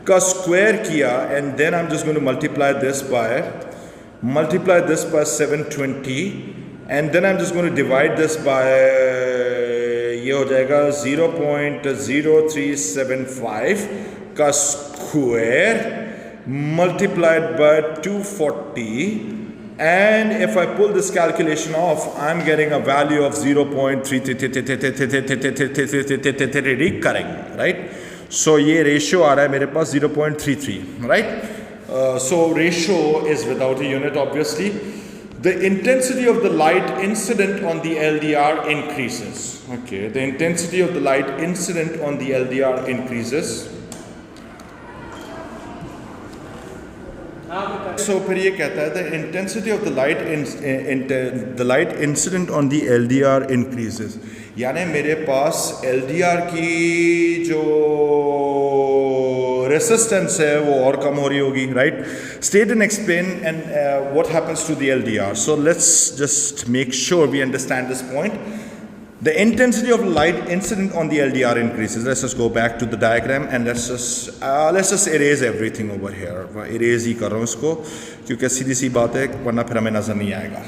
का square किया, and then I'm just going to multiply this by 720, and then I'm just going to divide this by ये हो जाएगा 0.0375 का square multiplied by 240, and if I pull this calculation off, I'm getting a value of 0.3333 correct, right? So ये ratio आ रहा है मेरे पास 0.33, right? So ratio is without a unit, obviously. The intensity of the light incident on the LDR increases. Okay, the intensity of the light incident on the LDR increases. So फिर ये कहता है the intensity of the light incident on the LDR increases. यानी मेरे पास LDR की जो resistance है वो और कम हो रही होगी, right? State and explain and what happens to the LDR. So let's just make sure we understand this point. The intensity of light incident on the LDR increases. Let's just go back to the diagram and let's just erase everything over here. Erase ही कर रहा हूँ इसको क्योंकि सीधी सी बात है वरना फिर हमें नज़र नहीं आएगा.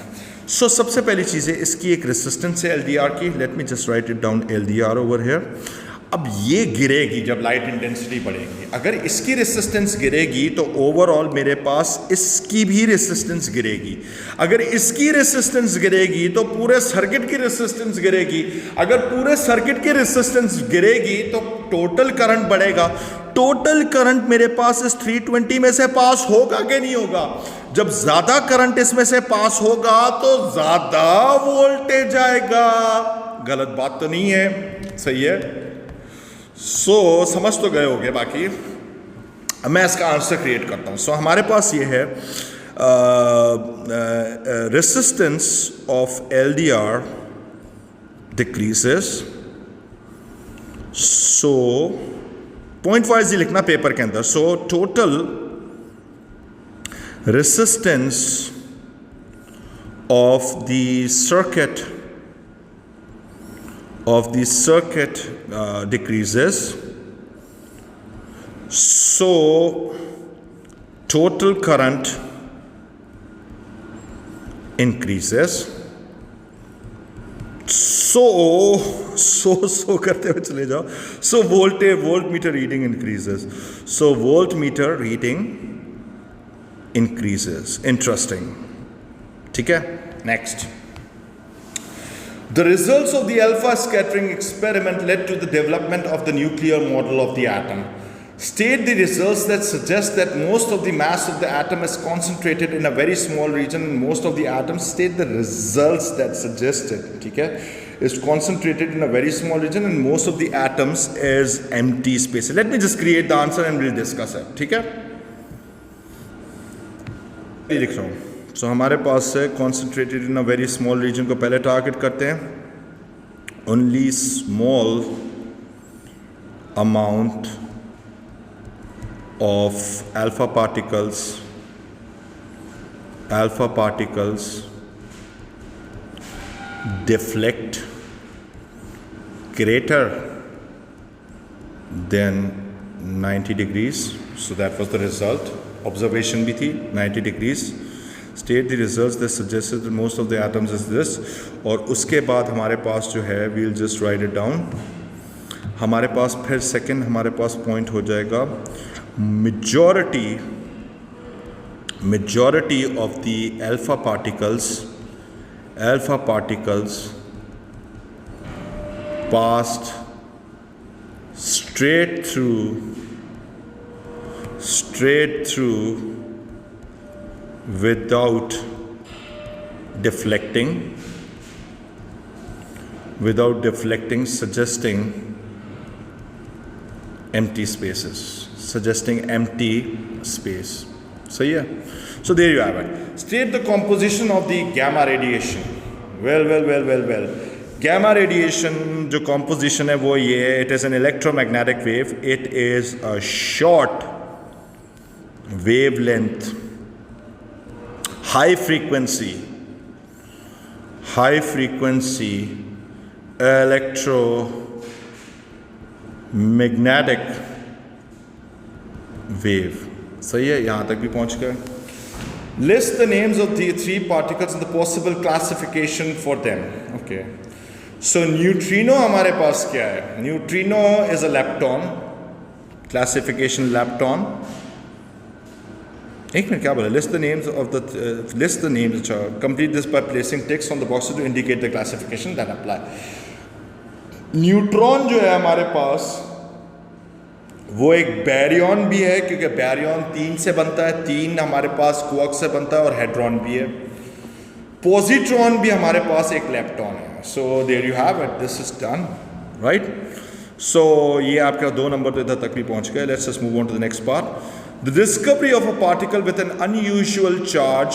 So सबसे पहली चीज़ है इसकी एक resistance है LDR की. Let me just write it down LDR over here. अब ये गिरेगी जब लाइट इंटेंसिटी बढ़ेगी. अगर इसकी रेसिस्टेंस गिरेगी तो ओवरऑल मेरे पास इसकी भी रेसिस्टेंस गिरेगी. अगर इसकी रेसिस्टेंस गिरेगी तो पूरे सर्किट की रेसिस्टेंस गिरेगी. अगर पूरे सर्किट की रेसिस्टेंस गिरेगी तो टोटल करंट बढ़ेगा. टोटल करंट मेरे पास इस 320 में से पास होगा कि नहीं होगा? जब ज्यादा करंट इसमें से पास होगा तो ज्यादा वोल्टेज आएगा. गलत बात तो नहीं है, सही है? समझ तो गए होंगे. बाकी मैं इसका आंसर क्रिएट करता हूं. हमारे पास ये है resistance of LDR decreases. Point wise ही लिखना पेपर के अंदर. Total resistance of the circuit decreases. So total current increases. So करते हुए चले जाओ. Voltmeter reading increases. So voltmeter reading increases. Interesting. ठीक है? Next. The results of the alpha scattering experiment led to the development of the nuclear model of the atom. State the results that suggest that most of the mass of the atom is concentrated in a very small region and most of the atoms. State the results that suggest it. ठीक है? Is concentrated in a very small region and most of the atoms is empty space. Let me just create the answer and we'll discuss it. ठीक है? ये लिख रहा हूँ. हमारे पास है concentrated in a very small region को पहले टारगेट करते हैं. Only small amount of alpha particles deflect greater than 90 degrees. So that was the result. Observation भी थी 90 degrees. State the results that suggested that most of the atoms is this. और उसके बाद हमारे पास जो है we'll just write it down. हमारे पास फिर सेकंड हमारे पास पॉइंट हो जाएगा majority of the alpha particles passed straight through without deflecting, suggesting empty space. So yeah, so there you have it. State the composition of the gamma radiation. Well. Gamma radiation जो composition है वो ये है. It is an electromagnetic wave. It is a short wavelength, high frequency electromagnetic wave. सही है, यहां तक भी पहुंच गए. List the names of the three particles and the possible classification for them. Okay. So neutrino हमारे पास क्या है? Neutrino is a lepton. Classification lepton. एक मिनट, क्या बोला? List the names. Complete this by placing text on the boxes to indicate the classification that apply. Neutron जो है हमारे पास वो एक बैरियन भी है, क्योंकि बैरियन 3 से बनता है, 3 हमारे पास क्वार्क से बनता है, और हेड्रॉन भी है. पॉजिट्रॉन भी हमारे पास एक लेप्टॉन है. So there you have it, this is done, right. So ये आपका 2 नंबर तो इधर तक भी पहुंच गए. Let's just move on to the next part. The discovery of a particle with an unusual charge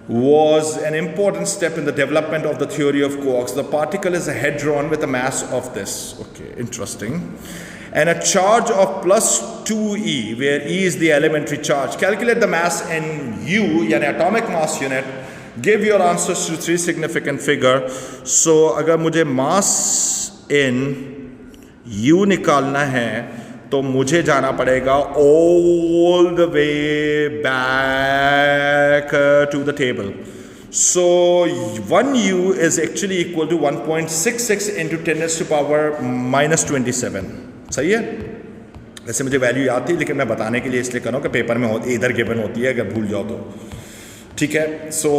was an important step in the development of the theory of quarks. The particle is a hadron with a mass of this. Okay, interesting. And a charge of plus 2e, where e is the elementary charge. Calculate the mass in U, yani atomic mass unit. Give your answers to 3 significant figure. So, अगर मुझे mass in U निकालना है, तो मुझे जाना पड़ेगा all the way back to the table. So 1U is actually equal to 1.66 into 10 raised to power minus 27. सही है? वैसे मुझे वैल्यू याद थी, लेकिन मैं बताने के लिए इसलिए कर रहा हूँ कि पेपर में इधर गिवन होती है, अगर भूल जाओ तो. ठीक है. सो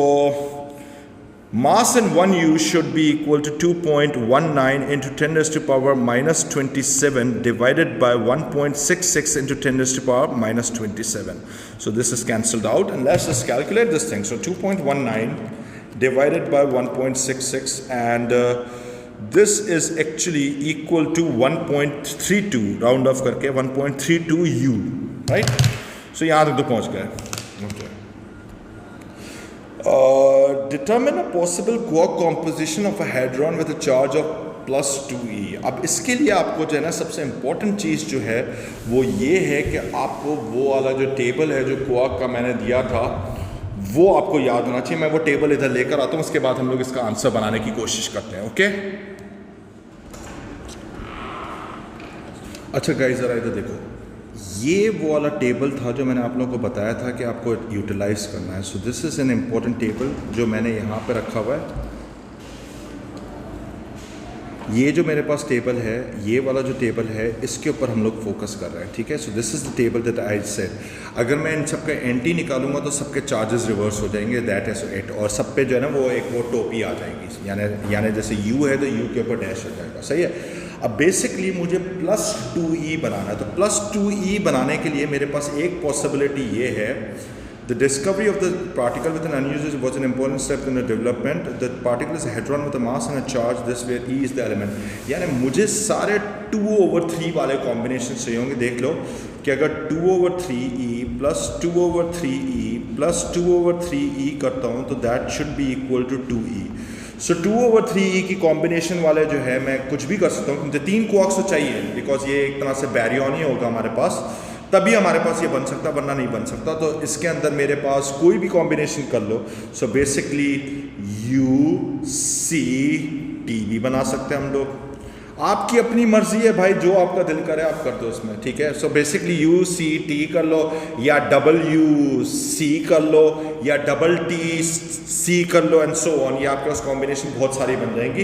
mass in 1U should be equal to 2.19 into 10 raised to power minus 27 divided by 1.66 into 10 raised to power minus 27. So this is cancelled out, and let's just calculate this thing. So 2.19 divided by 1.66, and this is actually equal to 1.32, round off करके 1.32 U, right? So यहाँ तक तो पहुँच गए. Okay. Determine a possible quark composition of a hadron with a charge of plus 2e. अब इसके लिए आपको जो है ना, सबसे इम्पोर्टेंट चीज़ जो है वो ये है कि आपको वो वाला जो टेबल है जो क्वार्क का मैंने दिया था वो आपको याद होना चाहिए. मैं वो टेबल इधर लेकर आता हूँ, उसके बाद हम लोग इसका आंसर बनाने की कोशिश करते हैं. ओके. अच्छा गाइस, ज़रा इधर देखो. ये वो वाला टेबल था जो मैंने आप लोगों को बताया था कि आपको यूटिलाइज करना है. So this is an important table जो मैंने यहाँ पे रखा हुआ है. ये जो मेरे पास टेबल है, ये वाला जो टेबल है, इसके ऊपर हम लोग फोकस कर रहे हैं. ठीक है. So this is the table that I said. अगर मैं इन सबका एंटी निकालूंगा तो सबके चार्जेस रिवर्स हो जाएंगे. That is it. और सब पे जो है ना वो एक वो टोपी आ जाएगी, यानी जैसे यू है तो यू के ऊपर डैश हो जाएगा. सही है. अब बेसिकली मुझे प्लस 2e बनाना है. तो प्लस 2e बनाने के लिए मेरे पास एक पॉसिबिलिटी ये है. The discovery of the particle with an unusual was an important step in the development. The particle is hadron with a mass and a charge this where e is the element. यानी मुझे सारे 2/3 वाले combination चाहिए होंगे. देख लो कि अगर 2/3e plus 2/3e plus 2/3e करता हूँ तो that should be equal to 2e. So 2/3e की कॉम्बिनेशन वाले जो है मैं कुछ भी कर सकता हूँ. मुझे 3 क्वार्क्स तो चाहिए, बिकॉज ये एक तरह से बैरियन ही होगा हमारे पास, तभी हमारे पास ये बन सकता, वरना नहीं बन सकता. तो इसके अंदर मेरे पास कोई भी कॉम्बिनेशन कर लो. सो बेसिकली UCT भी बना सकते हैं हम लोग. आपकी अपनी मर्जी है भाई, जो आपका दिल करे आप कर दो उसमें. ठीक है. सो बेसिकली UCT कर लो, या WC कर लो, या TC कर लो, एंड सो ऑन. ये आपके पास कॉम्बिनेशन बहुत सारी बन जाएंगी.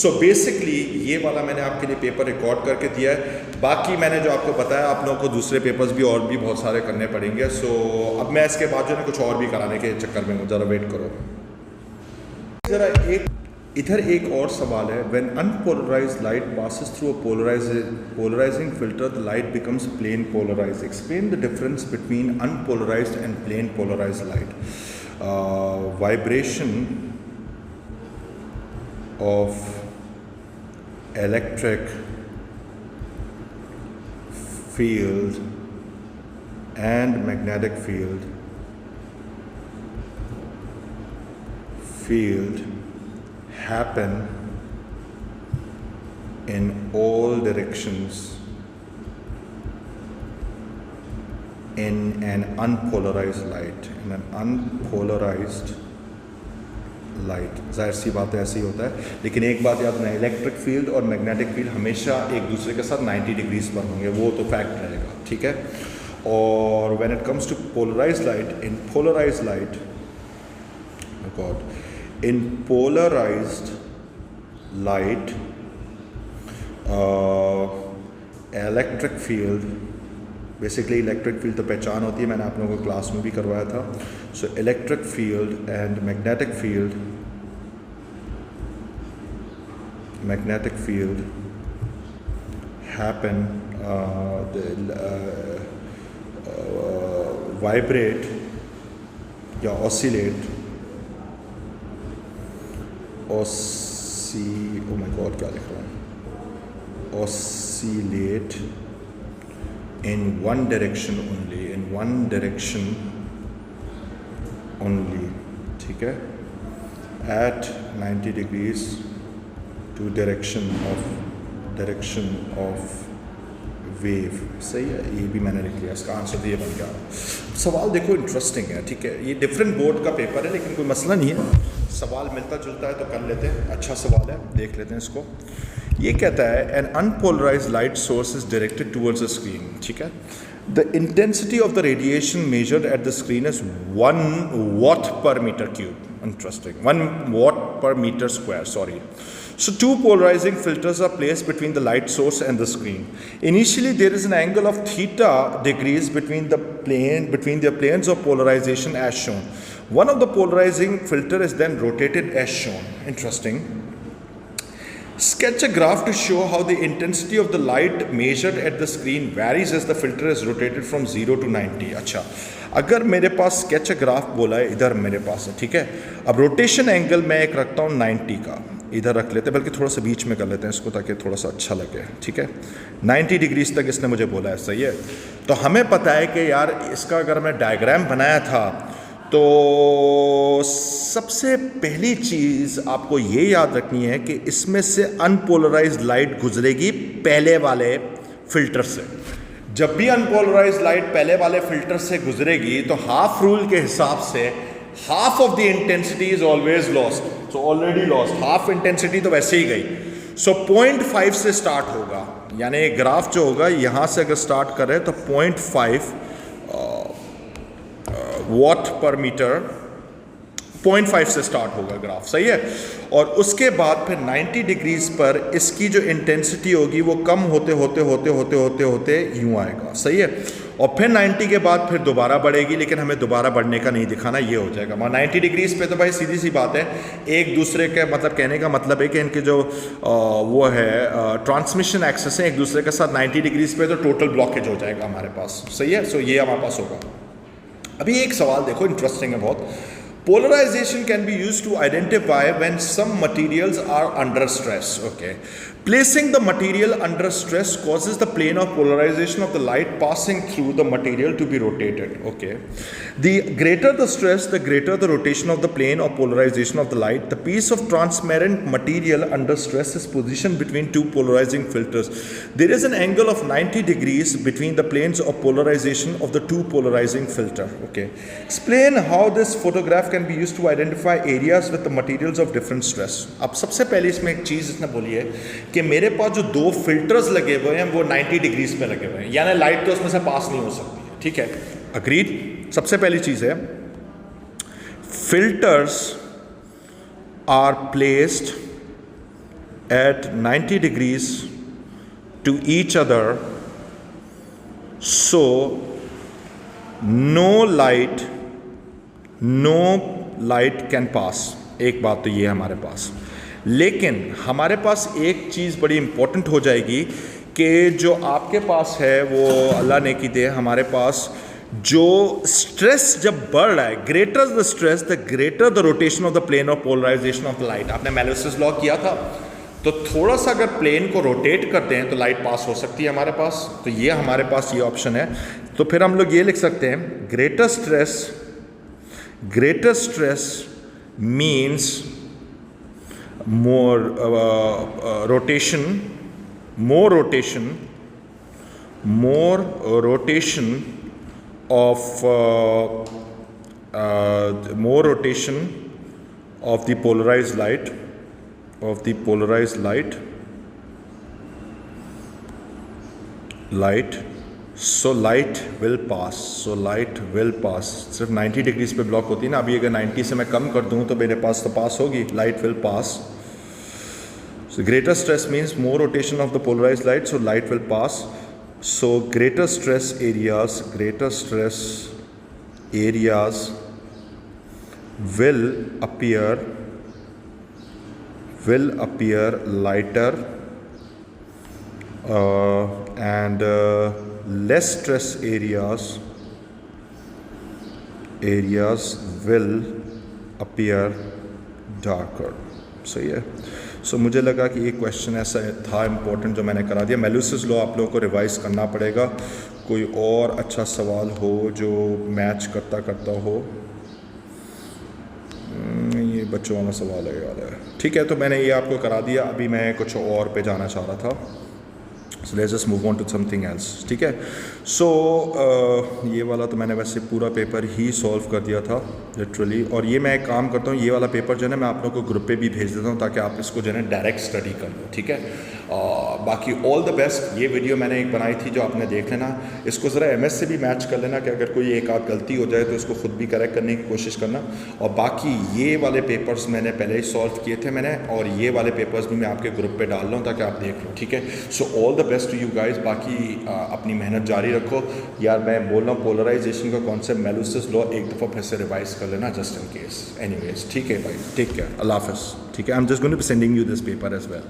सो बेसिकली ये वाला मैंने आपके लिए पेपर रिकॉर्ड करके दिया है. बाकी मैंने जो आपको बताया, आप लोगों को दूसरे पेपर्स भी और भी बहुत सारे करने पड़ेंगे. सो अब मैं इसके बाद जो है कुछ और भी कराने के चक्कर में हूँ. ज़रा वेट करो. ज़रा इधर एक और सवाल है. When unpolarised light passes through a polarising filter the light becomes plane polarised. Explain the difference between unpolarised and plane polarised light. Vibration of electric field and magnetic field happen in all directions in an unpolarized light, in an unpolarized light, जाहिर सी बात है ऐसे ही होता है, लेकिन एक बात याद रखना, इलेक्ट्रिक फील्ड और मैग्नेटिक फील्ड हमेशा एक दूसरे के साथ 90 डिग्रीज पर होंगे, वो तो फैक्ट रहेगा, ठीक है। और when it comes to polarised light, in polarised light, god, in polarised light electric field, basically electric field तो पहचान होती है, मैंने आप लोगों को क्लास में भी करवाया था। So electric field and magnetic field happen, vibrate या ऑसिलेट, ओ माय गॉड क्या लिख रहा हूँ, oscillate in one direction only, ठीक है, at 90 degrees to direction of wave, सही है, ये भी मैंने लिख लिया, इसका आंसर ये बन गया। सवाल देखो इंटरेस्टिंग है, ठीक है, ये डिफरेंट बोर्ड का पेपर है लेकिन कोई मसला नहीं है, सवाल मिलता जुलता है तो कर लेते हैं, अच्छा सवाल है, देख लेते हैं इसको। ये कहता है an unpolarised light source is directed towards the screen, ठीक है, the intensity of the radiation measured at the screen is 1 watt per meter cube, interesting, 1 watt per meter square, sorry. So two polarizing filters are placed between the light source and the screen. Initially there is an angle of theta degrees between the planes of polarization as shown. One of the polarizing filter is then rotated as shown, interesting. Sketch a graph to show how the intensity of the light measured at the screen varies as the filter is rotated from 0 to 90. अच्छा, अगर मेरे पास sketch a graph बोला है, इधर मेरे पास है, ठीक है, अब रोटेशन एंगल मैं एक रखता हूँ 90 का, इधर रख लेते हैं, बल्कि थोड़ा सा बीच में कर लेते हैं इसको ताकि थोड़ा सा अच्छा लगे, ठीक है, 90 डिग्रीज तक इसने मुझे बोला है, सही है। तो हमें पता है कि यार इसका अगर मैं डायग्राम बनाया था तो सबसे पहली चीज़ आपको ये याद रखनी है कि इसमें से अनपोलराइज्ड लाइट गुजरेगी पहले वाले फिल्टर से। जब भी अनपोलराइज्ड लाइट पहले वाले फिल्टर से गुजरेगी तो हाफ रूल के हिसाब से half of the intensity is always lost, so already lost, half intensity तो वैसे ही गई। सो 0.5 से स्टार्ट होगा, यानी ग्राफ जो होगा यहाँ से अगर स्टार्ट करें तो 0.5 वॉट पर मीटर, 0.5 से स्टार्ट होगा ग्राफ, सही है। और उसके बाद फिर 90 डिग्रीज पर इसकी जो इंटेंसिटी होगी वो कम होते होते होते होते होते होते यूँ आएगा, सही है। और फिर 90 के बाद फिर दोबारा बढ़ेगी, लेकिन हमें दोबारा बढ़ने का नहीं दिखाना, ये हो जाएगा। मगर 90 डिग्रीज पे तो भाई सीधी सी बात है, एक दूसरे के मतलब कहने का मतलब है कि इनके जो वो है ट्रांसमिशन एक्सेस है एक दूसरे के साथ 90 डिग्रीज पे, तो टोटल ब्लॉकेज हो जाएगा हमारे पास, सही है। सो ये हमारे पास होगा। अभी एक सवाल देखो, इंटरेस्टिंग है बहुत। Polarization can be used to identify when some materials are under stress. Okay, placing the material under stress causes the plane of polarization of the light passing through the material to be rotated. Okay, the greater the stress, the greater the rotation of the plane of polarization of the light. The piece of transparent material under stress is positioned between two polarizing filters. There is an angle of 90 degrees between the planes of polarization of the two polarizing filter. Okay, explain how this photograph can be used to identify areas with the materials of different stress. अब सबसे पहले इसमें एक चीज़ इसने बोली है कि मेरे पास जो दो फिल्टर्स लगे हुए हैं वो 90 डिग्रीज पे लगे हुए हैं, यानी लाइट तो उसमें से पास नहीं हो सकती है, ठीक है, अग्रीड। सबसे पहली चीज़ है filters are placed at 90 degrees to each other, so no light can pass. एक बात तो ये है हमारे पास, लेकिन हमारे पास एक चीज़ बड़ी इंपॉर्टेंट हो जाएगी कि जो आपके पास है वो अल्लाह ने की दे, हमारे पास जो स्ट्रेस जब बढ़ रहा है, greater the stress the greater the rotation of the plane of polarisation of the light. आपने मैलोसिस लॉ किया था, तो थोड़ा सा अगर प्लेन को रोटेट करते हैं तो लाइट पास हो सकती है हमारे पास, तो ये हमारे पास ये ऑप्शन है। तो फिर हम लोग ये लिख सकते हैं greater stress means more rotation of more rotation of the polarized light, so light will pass, सिर्फ 90 डिग्रीज पे ब्लॉक होती है ना, अभी अगर 90 से मैं कम कर दूं तो मेरे पास तो पास होगी, light will pass. So greater stress means more rotation of the polarized light, so light will pass. So greater stress areas will appear lighter, and less stress areas will appear darker. सही है. सो मुझे लगा कि एक question ऐसा था important जो मैंने करा दिया. मेलुसिस लॉ आप लोगों को रिवाइज करना पड़ेगा. कोई और अच्छा सवाल हो जो मैच करता हो. ये बच्चों वाला सवाल है यार. ठीक है, तो मैंने ये आपको करा दिया. अभी मैं कुछ और पे जाना चाह रहा था. So let's just move on to something else. ठीक है. सो ये वाला तो मैंने वैसे पूरा पेपर ही सॉल्व कर दिया था लिटरली. और ये मैं एक काम करता हूँ, ये वाला पेपर जो है ना मैं आप लोगों को ग्रुप पे भी भेज देता हूँ ताकि आप इसको जो है ना डायरेक्ट स्टडी कर लो. ठीक है. बाकी ऑल द बेस्ट. ये वीडियो मैंने एक बनाई थी जो आपने देख लेना. इसको ज़रा MS से भी मैच कर लेना कि अगर कोई एक आध गलती हो जाए तो इसको खुद भी करेक्ट करने की कोशिश करना. और बाकी ये वाले पेपर्स मैंने पहले ही सॉल्व किए थे मैंने, और ये वाले पेपर्स भी मैं आपके ग्रुप पे डाल रहा हूँ ताकि आप देख लो. ठीक है. So all the best to you guys. बाकी अपनी मेहनत जारी रखो यार. मैं बोल रहा हूँ पोलराइजेशन का कॉन्सेप्ट मेलुसिस लॉ एक दफ़ा फिर से रिवाइज कर लेना जस्ट इन केस. एनीवेज ठीक है भाई, टेक केयर, अल्लाह हाफ़िज़. ठीक है. I am just going to be sending you this paper as well.